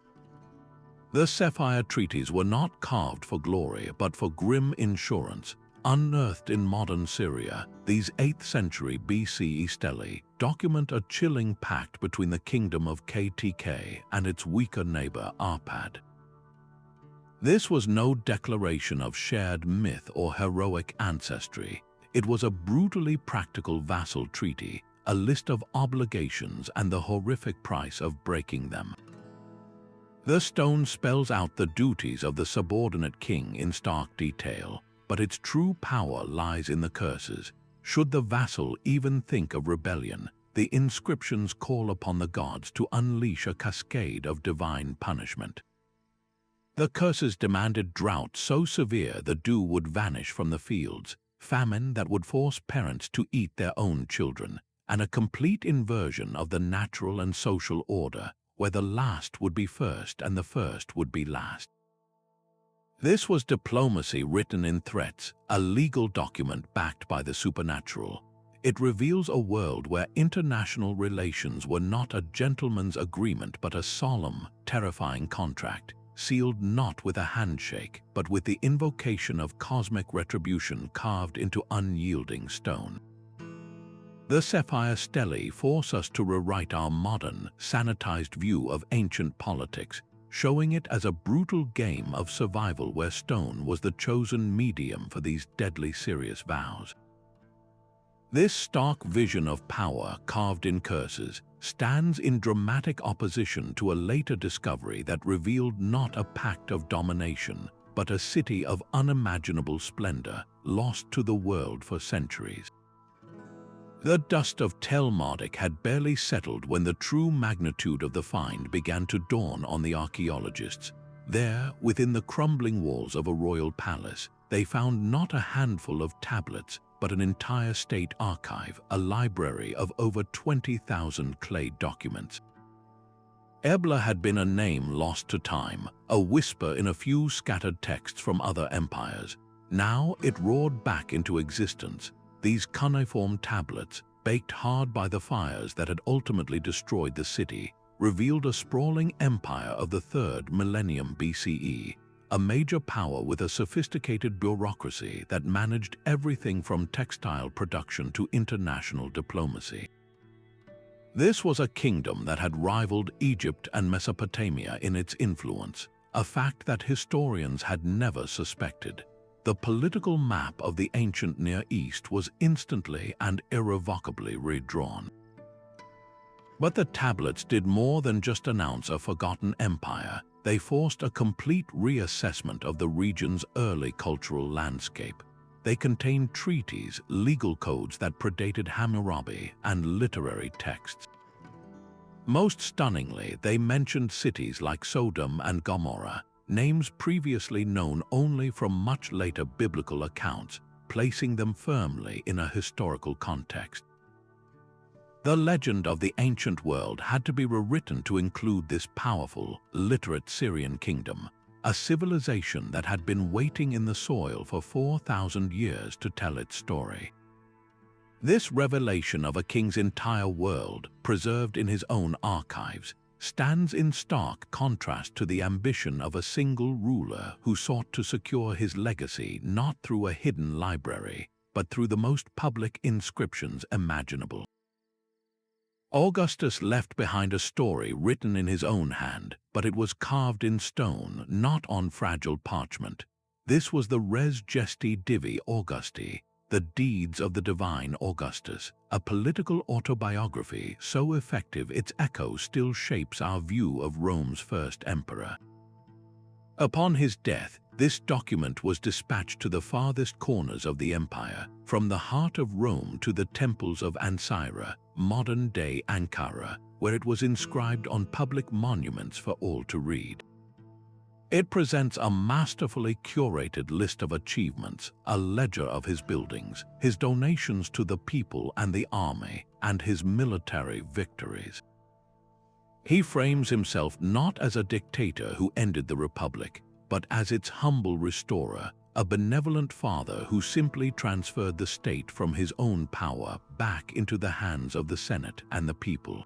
The Sefire treaties were not carved for glory, but for grim insurance. Unearthed in modern Syria, these 8th century BCE stelae document a chilling pact between the kingdom of KTK and its weaker neighbor Arpad. This was no declaration of shared myth or heroic ancestry. It was a brutally practical vassal treaty, a list of obligations and the horrific price of breaking them. The stone spells out the duties of the subordinate king in stark detail, but its true power lies in the curses. Should the vassal even think of rebellion, the inscriptions call upon the gods to unleash a cascade of divine punishment. The curses demanded drought so severe the dew would vanish from the fields, famine that would force parents to eat their own children, and a complete inversion of the natural and social order, where the last would be first and the first would be last. This was diplomacy written in threats, a legal document backed by the supernatural. It reveals a world where international relations were not a gentleman's agreement but a solemn, terrifying contract, sealed not with a handshake but with the invocation of cosmic retribution carved into unyielding stone. The Sapphire Stele force us to rewrite our modern, sanitized view of ancient politics, showing it as a brutal game of survival where stone was the chosen medium for these deadly serious vows. This stark vision of power carved in curses stands in dramatic opposition to a later discovery that revealed not a pact of domination, but a city of unimaginable splendor lost to the world for centuries. The dust of Tel Marduk had barely settled when the true magnitude of the find began to dawn on the archaeologists. There, within the crumbling walls of a royal palace, they found not a handful of tablets, but an entire state archive, a library of over 20,000 clay documents. Ebla had been a name lost to time, a whisper in a few scattered texts from other empires. Now it roared back into existence. These cuneiform tablets, baked hard by the fires that had ultimately destroyed the city, revealed a sprawling empire of the 3rd millennium BCE, a major power with a sophisticated bureaucracy that managed everything from textile production to international diplomacy. This was a kingdom that had rivaled Egypt and Mesopotamia in its influence, a fact that historians had never suspected. The political map of the ancient Near East was instantly and irrevocably redrawn. But the tablets did more than just announce a forgotten empire. They forced a complete reassessment of the region's early cultural landscape. They contained treaties, legal codes that predated Hammurabi, and literary texts. Most stunningly, they mentioned cities like Sodom and Gomorrah, names previously known only from much later biblical accounts, placing them firmly in a historical context. The legend of the ancient world had to be rewritten to include this powerful, literate Syrian kingdom, a civilization that had been waiting in the soil for 4,000 years to tell its story. This revelation of a king's entire world, preserved in his own archives, stands in stark contrast to the ambition of a single ruler who sought to secure his legacy not through a hidden library, but through the most public inscriptions imaginable. Augustus left behind a story written in his own hand, but it was carved in stone, not on fragile parchment. This was the Res Gesti Divi Augusti, the deeds of the divine Augustus, a political autobiography so effective its echo still shapes our view of Rome's first emperor. Upon his death, this document was dispatched to the farthest corners of the empire, from the heart of Rome to the temples of Ancyra, modern-day Ankara, where it was inscribed on public monuments for all to read. It presents a masterfully curated list of achievements, a ledger of his buildings, his donations to the people and the army, and his military victories. He frames himself not as a dictator who ended the republic, but as its humble restorer, a benevolent father who simply transferred the state from his own power back into the hands of the Senate and the people.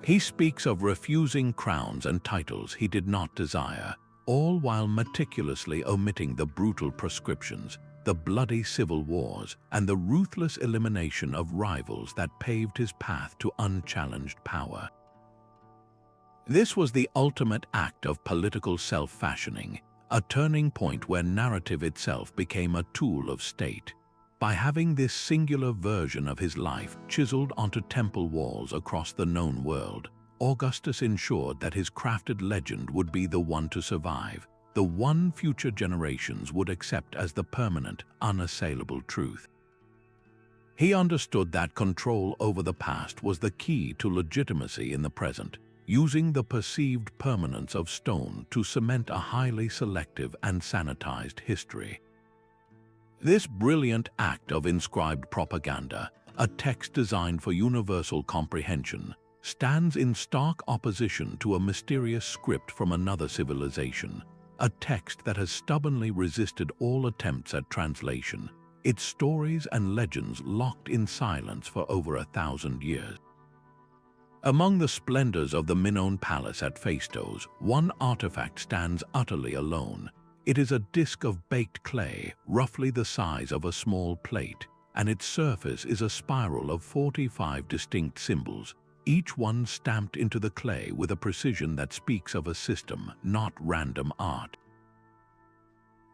He speaks of refusing crowns and titles he did not desire, all while meticulously omitting the brutal proscriptions, the bloody civil wars, and the ruthless elimination of rivals that paved his path to unchallenged power. This was the ultimate act of political self-fashioning, a turning point where narrative itself became a tool of state. By having this singular version of his life chiseled onto temple walls across the known world, Augustus ensured that his crafted legend would be the one to survive, the one future generations would accept as the permanent, unassailable truth. He understood that control over the past was the key to legitimacy in the present, using the perceived permanence of stone to cement a highly selective and sanitized history. This brilliant act of inscribed propaganda, a text designed for universal comprehension, stands in stark opposition to a mysterious script from another civilization, a text that has stubbornly resisted all attempts at translation, its stories and legends locked in silence for over 1,000 years. Among the splendors of the Minoan palace at Phaistos, one artifact stands utterly alone. It is a disk of baked clay, roughly the size of a small plate, and its surface is a spiral of 45 distinct symbols, each one stamped into the clay with a precision that speaks of a system, not random art.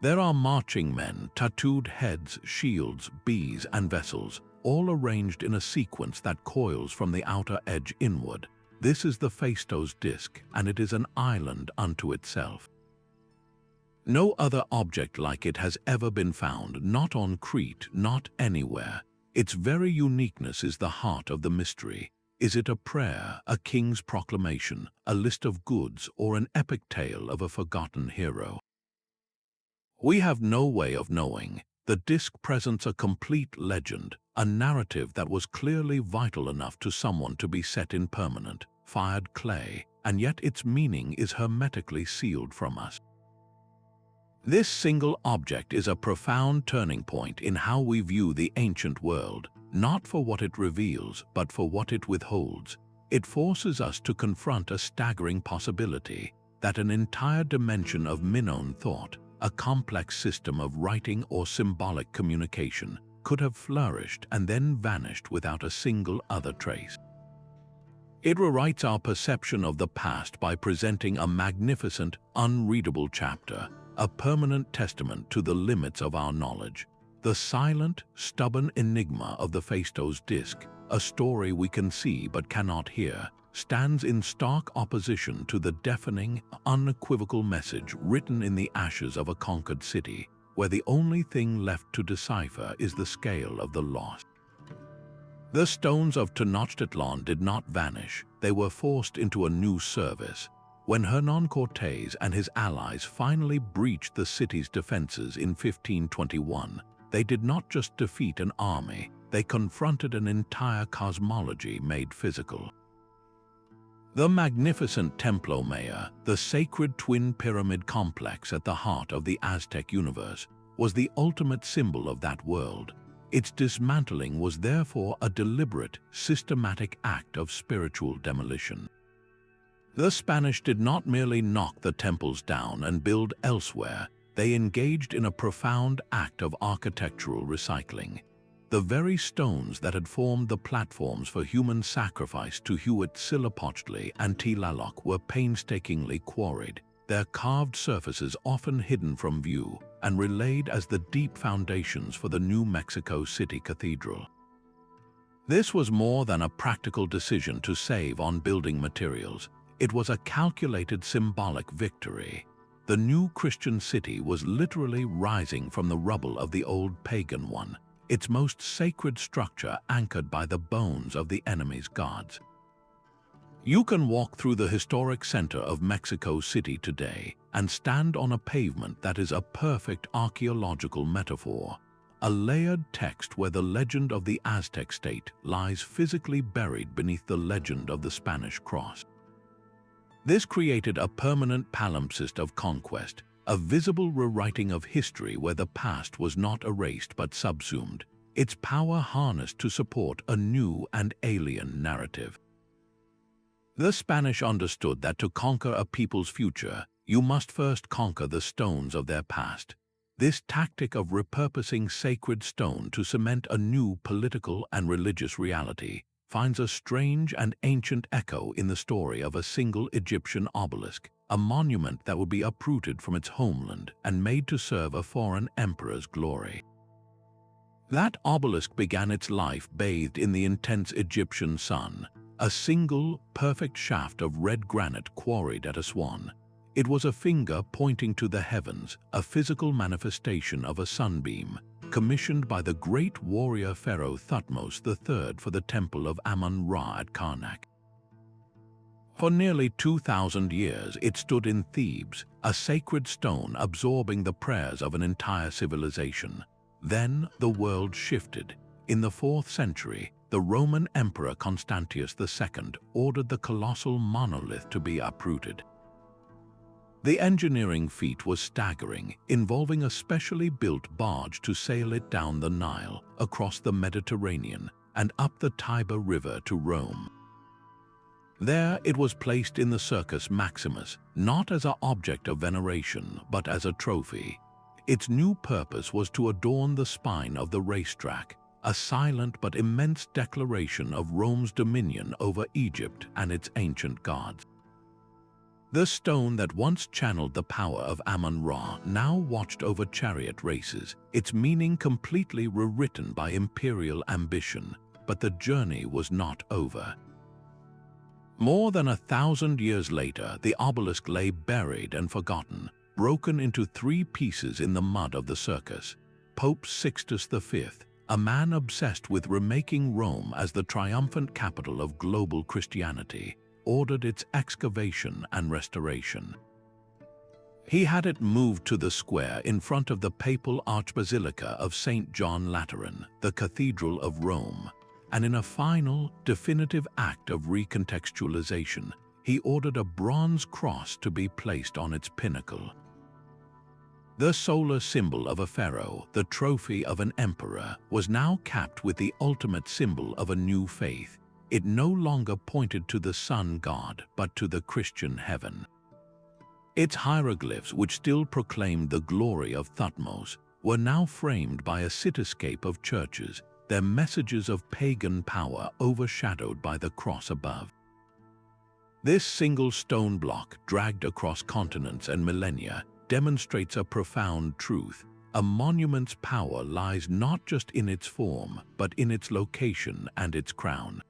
There are marching men, tattooed heads, shields, bees, and vessels, all arranged in a sequence that coils from the outer edge inward. This is the Phaistos disk, and it is an island unto itself. No other object like it has ever been found, not on Crete, not anywhere. Its very uniqueness is the heart of the mystery. Is it a prayer, a king's proclamation, a list of goods, or an epic tale of a forgotten hero? We have no way of knowing. The disk presents a complete legend, a narrative that was clearly vital enough to someone to be set in permanent, fired clay, and yet its meaning is hermetically sealed from us. This single object is a profound turning point in how we view the ancient world, not for what it reveals, but for what it withholds. It forces us to confront a staggering possibility. that an entire dimension of Minoan thought, a complex system of writing or symbolic communication, could have flourished and then vanished without a single other trace. It rewrites our perception of the past by presenting a magnificent, unreadable chapter, a permanent testament to the limits of our knowledge. The silent, stubborn enigma of the Phaistos disk, a story we can see but cannot hear, stands in stark opposition to the deafening, unequivocal message written in the ashes of a conquered city, where the only thing left to decipher is the scale of the loss. The stones of Tenochtitlan did not vanish, they were forced into a new service. When Hernan Cortés and his allies finally breached the city's defenses in 1521, they did not just defeat an army, they confronted an entire cosmology made physical. The magnificent Templo Maya, the sacred twin pyramid complex at the heart of the Aztec universe, was the ultimate symbol of that world. Its dismantling was therefore a deliberate, systematic act of spiritual demolition. The Spanish did not merely knock the temples down and build elsewhere, they engaged in a profound act of architectural recycling. The very stones that had formed the platforms for human sacrifice to Huitzilopochtli and Tlaloc were painstakingly quarried, their carved surfaces often hidden from view and relayed as the deep foundations for the New Mexico City Cathedral. This was more than a practical decision to save on building materials. It was a calculated symbolic victory. The new Christian city was literally rising from the rubble of the old pagan one, its most sacred structure anchored by the bones of the enemy's gods. You can walk through the historic center of Mexico City today and stand on a pavement that is a perfect archaeological metaphor, a layered text where the legend of the Aztec state lies physically buried beneath the legend of the Spanish cross. This created a permanent palimpsest of conquest, a visible rewriting of history where the past was not erased but subsumed, its power harnessed to support a new and alien narrative. The Spanish understood that to conquer a people's future, you must first conquer the stones of their past. This tactic of repurposing sacred stone to cement a new political and religious reality finds a strange and ancient echo in the story of a single Egyptian obelisk, a monument that would be uprooted from its homeland and made to serve a foreign emperor's glory. That obelisk began its life bathed in the intense Egyptian sun, a single, perfect shaft of red granite quarried at Aswan. It was a finger pointing to the heavens, a physical manifestation of a sunbeam, commissioned by the great warrior pharaoh Thutmose III for the temple of Amun-Ra at Karnak. For nearly 2,000 years it stood in Thebes, a sacred stone absorbing the prayers of an entire civilization. Then the world shifted. In the 4th century, the Roman Emperor Constantius II ordered the colossal monolith to be uprooted. The engineering feat was staggering, involving a specially built barge to sail it down the Nile, across the Mediterranean, and up the Tiber River to Rome. There it was placed in the Circus Maximus, not as an object of veneration, but as a trophy. Its new purpose was to adorn the spine of the racetrack, a silent but immense declaration of Rome's dominion over Egypt and its ancient gods. The stone that once channeled the power of Amun-Ra now watched over chariot races, its meaning completely rewritten by imperial ambition, but the journey was not over. More than 1,000 years later, the obelisk lay buried and forgotten, broken into 3 pieces in the mud of the circus. Pope Sixtus V, a man obsessed with remaking Rome as the triumphant capital of global Christianity, ordered its excavation and restoration. He had it moved to the square in front of the papal archbasilica of St. John Lateran, the Cathedral of Rome, and in a final, definitive act of recontextualization, he ordered a bronze cross to be placed on its pinnacle. The solar symbol of a pharaoh, the trophy of an emperor, was now capped with the ultimate symbol of a new faith. It no longer pointed to the sun god, but to the Christian heaven. Its hieroglyphs, which still proclaimed the glory of Thutmose, were now framed by a cityscape of churches, their messages of pagan power overshadowed by the cross above. This single stone block, dragged across continents and millennia, demonstrates a profound truth. A monument's power lies not just in its form, but in its location and its crown.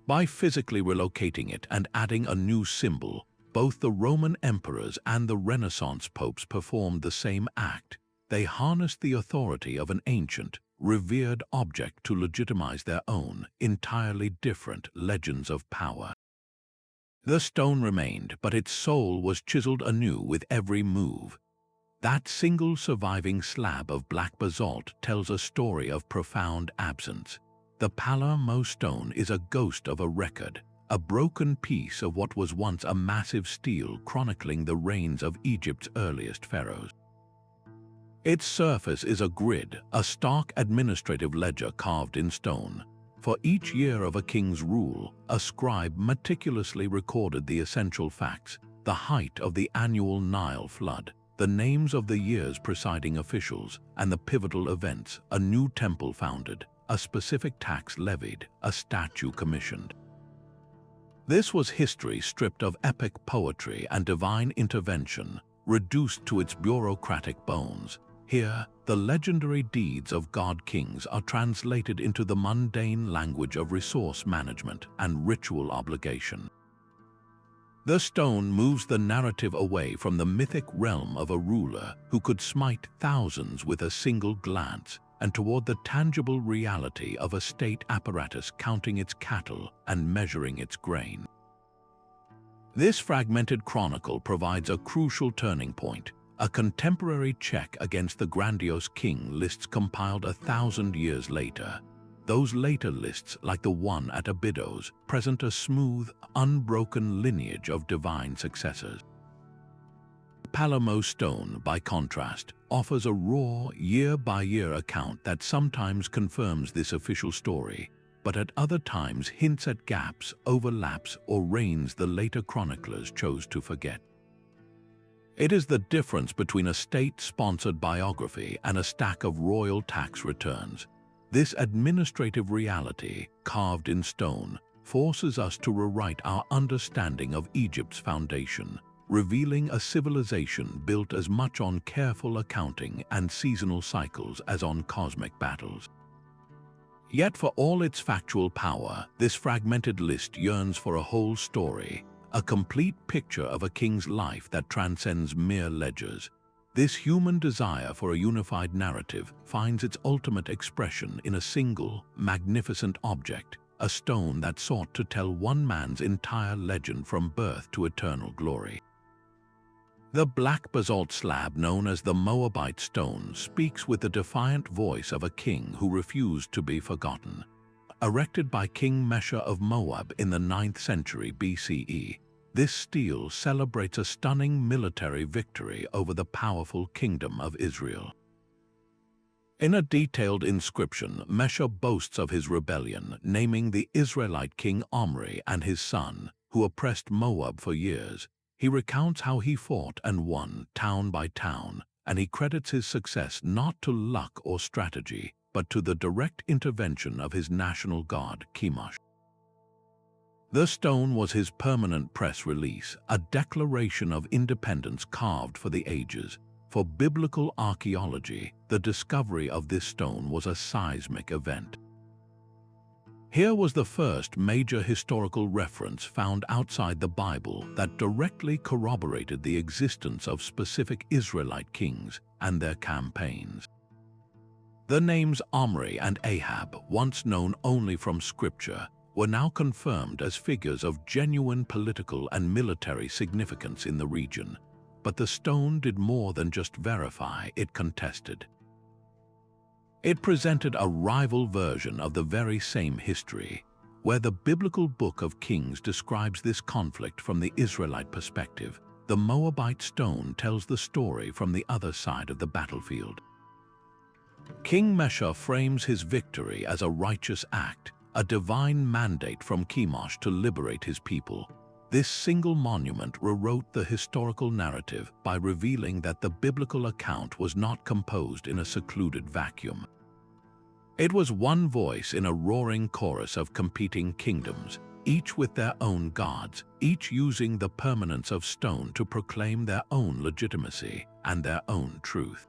By physically relocating it and adding a new symbol, both the Roman emperors and the Renaissance popes performed the same act. They harnessed the authority of an ancient, revered object to legitimize their own, entirely different legends of power. The stone remained, but its soul was chiseled anew with every move. That single surviving slab of black basalt tells a story of profound absence. The Palermo stone is a ghost of a record, a broken piece of what was once a massive stele chronicling the reigns of Egypt's earliest pharaohs. Its surface is a grid, a stark administrative ledger carved in stone. For each year of a king's rule, a scribe meticulously recorded the essential facts: the height of the annual Nile flood, the names of the year's presiding officials, and the pivotal events: a new temple founded, a specific tax levied, a statue commissioned. This was history stripped of epic poetry and divine intervention, reduced to its bureaucratic bones. Here, the legendary deeds of god-kings are translated into the mundane language of resource management and ritual obligation. The stone moves the narrative away from the mythic realm of a ruler who could smite thousands with a single glance, and toward the tangible reality of a state apparatus counting its cattle and measuring its grain. This fragmented chronicle provides a crucial turning point, a contemporary check against the grandiose king lists compiled 1,000 years later. Those later lists, like the one at Abydos, present a smooth, unbroken lineage of divine successors. Palermo stone, by contrast, offers a raw, year-by-year account that sometimes confirms this official story, but at other times hints at gaps, overlaps, or reigns the later chroniclers chose to forget. It is the difference between a state-sponsored biography and a stack of royal tax returns. This administrative reality, carved in stone, forces us to rewrite our understanding of Egypt's foundation, revealing a civilization built as much on careful accounting and seasonal cycles as on cosmic battles. Yet for all its factual power, this fragmented list yearns for a whole story, a complete picture of a king's life that transcends mere ledgers. This human desire for a unified narrative finds its ultimate expression in a single, magnificent object, a stone that sought to tell one man's entire legend from birth to eternal glory. The black basalt slab known as the Moabite stone speaks with the defiant voice of a king who refused to be forgotten. Erected by King Mesha of Moab in the 9th century BCE, this stele celebrates a stunning military victory over the powerful kingdom of Israel. In a detailed inscription, Mesha boasts of his rebellion, naming the Israelite king Omri and his son, who oppressed Moab for years. He recounts how he fought and won town by town, and he credits his success not to luck or strategy, but to the direct intervention of his national god, Chemosh. The stone was his permanent press release, a declaration of independence carved for the ages. For biblical archaeology, the discovery of this stone was a seismic event. Here was the first major historical reference found outside the Bible that directly corroborated the existence of specific Israelite kings and their campaigns. The names Omri and Ahab, once known only from scripture, were now confirmed as figures of genuine political and military significance in the region. But the stone did more than just verify, it contested. It presented a rival version of the very same history, where the biblical Book of Kings describes this conflict from the Israelite perspective. The Moabite stone tells the story from the other side of the battlefield. King Mesha frames his victory as a righteous act, a divine mandate from Chemosh to liberate his people. This single monument rewrote the historical narrative by revealing that the biblical account was not composed in a secluded vacuum. It was one voice in a roaring chorus of competing kingdoms, each with their own gods, each using the permanence of stone to proclaim their own legitimacy and their own truth.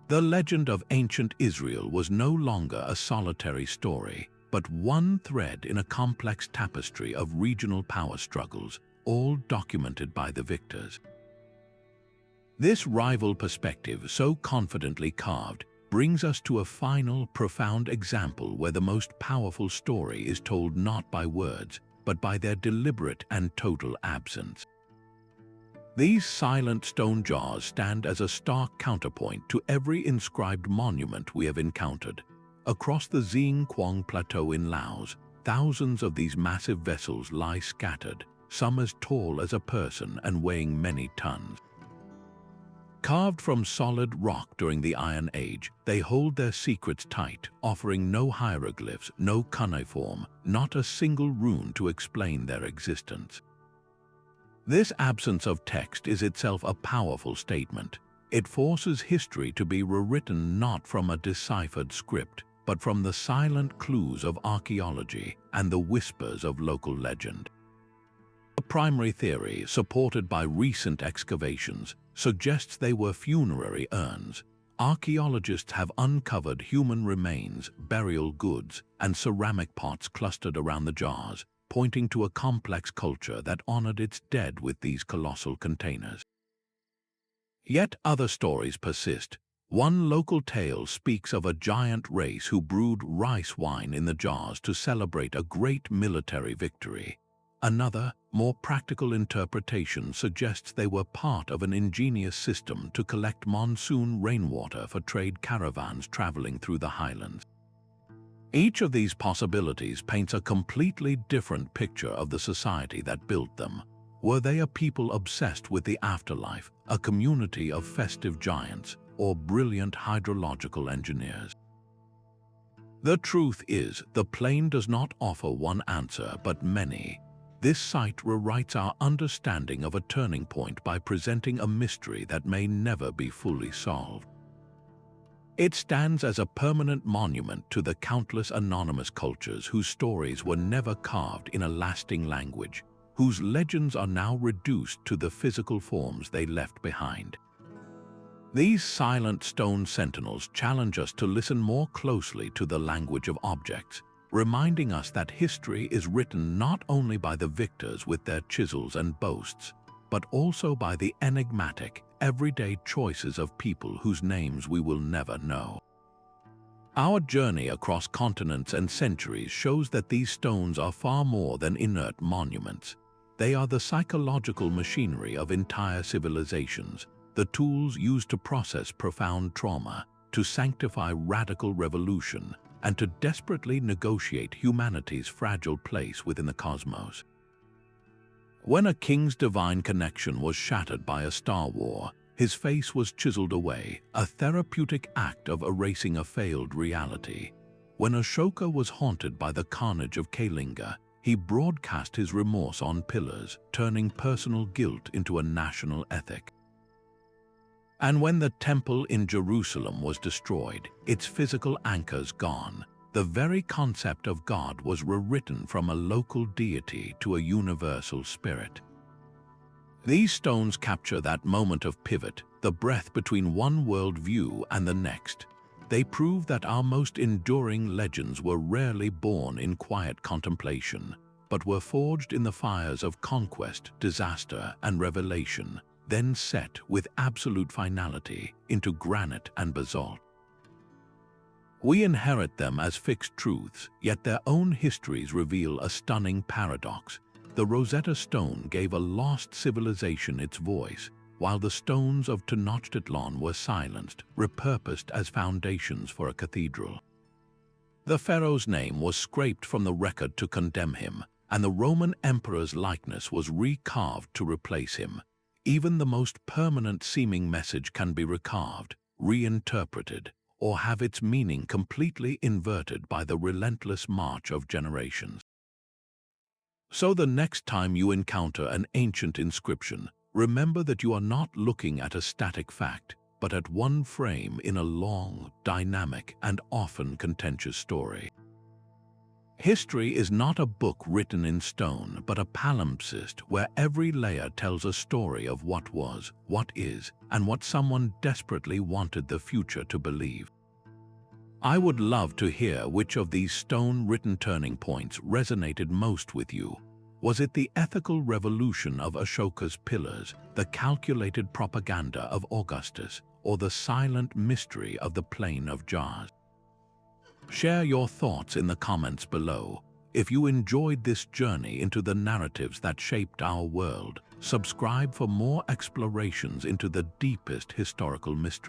The legend of ancient Israel was no longer a solitary story, but one thread in a complex tapestry of regional power struggles, all documented by the victors. This rival perspective, so confidently carved, brings us to a final, profound example where the most powerful story is told not by words, but by their deliberate and total absence. These silent stone jars stand as a stark counterpoint to every inscribed monument we have encountered. Across the Xinjiang Plateau in Laos, thousands of these massive vessels lie scattered, some as tall as a person and weighing many tons. Carved from solid rock during the Iron Age, they hold their secrets tight, offering no hieroglyphs, no cuneiform, not a single rune to explain their existence. This absence of text is itself a powerful statement. It forces history to be rewritten not from a deciphered script, but from the silent clues of archaeology and the whispers of local legend. The primary theory, supported by recent excavations, suggests they were funerary urns. Archaeologists have uncovered human remains, burial goods, and ceramic pots clustered around the jars, pointing to a complex culture that honored its dead with these colossal containers. Yet other stories persist. One local tale speaks of a giant race who brewed rice wine in the jars to celebrate a great military victory. Another, more practical interpretation suggests they were part of an ingenious system to collect monsoon rainwater for trade caravans traveling through the highlands. Each of these possibilities paints a completely different picture of the society that built them. Were they a people obsessed with the afterlife, a community of festive giants, or brilliant hydrological engineers? The truth is, the plain does not offer one answer but many. This site rewrites our understanding of a turning point by presenting a mystery that may never be fully solved. It stands as a permanent monument to the countless anonymous cultures whose stories were never carved in a lasting language, whose legends are now reduced to the physical forms they left behind. These silent stone sentinels challenge us to listen more closely to the language of objects, reminding us that history is written not only by the victors with their chisels and boasts, but also by the enigmatic, everyday choices of people whose names we will never know. Our journey across continents and centuries shows that these stones are far more than inert monuments. They are the psychological machinery of entire civilizations, the tools used to process profound trauma, to sanctify radical revolution, and to desperately negotiate humanity's fragile place within the cosmos. When a king's divine connection was shattered by a star war, his face was chiseled away, a therapeutic act of erasing a failed reality. When Ashoka was haunted by the carnage of Kalinga, he broadcast his remorse on pillars, turning personal guilt into a national ethic. And when the temple in Jerusalem was destroyed, its physical anchors gone, the very concept of God was rewritten from a local deity to a universal spirit. These stones capture that moment of pivot, the breath between one worldview and the next. They prove that our most enduring legends were rarely born in quiet contemplation, but were forged in the fires of conquest, disaster, and revelation, then set with absolute finality into granite and basalt. We inherit them as fixed truths, yet their own histories reveal a stunning paradox. The Rosetta Stone gave a lost civilization its voice, while the stones of Tenochtitlan were silenced, repurposed as foundations for a cathedral. The pharaoh's name was scraped from the record to condemn him, and the Roman emperor's likeness was recarved to replace him. Even the most permanent-seeming message can be recarved, reinterpreted, or have its meaning completely inverted by the relentless march of generations. So the next time you encounter an ancient inscription, remember that you are not looking at a static fact, but at one frame in a long, dynamic, and often contentious story. History is not a book written in stone, but a palimpsest where every layer tells a story of what was, what is, and what someone desperately wanted the future to believe. I would love to hear which of these stone-written turning points resonated most with you. Was it the ethical revolution of Ashoka's pillars, the calculated propaganda of Augustus, or the silent mystery of the Plain of Jars? Share your thoughts in the comments below. If you enjoyed this journey into the narratives that shaped our world, subscribe for more explorations into the deepest historical mysteries.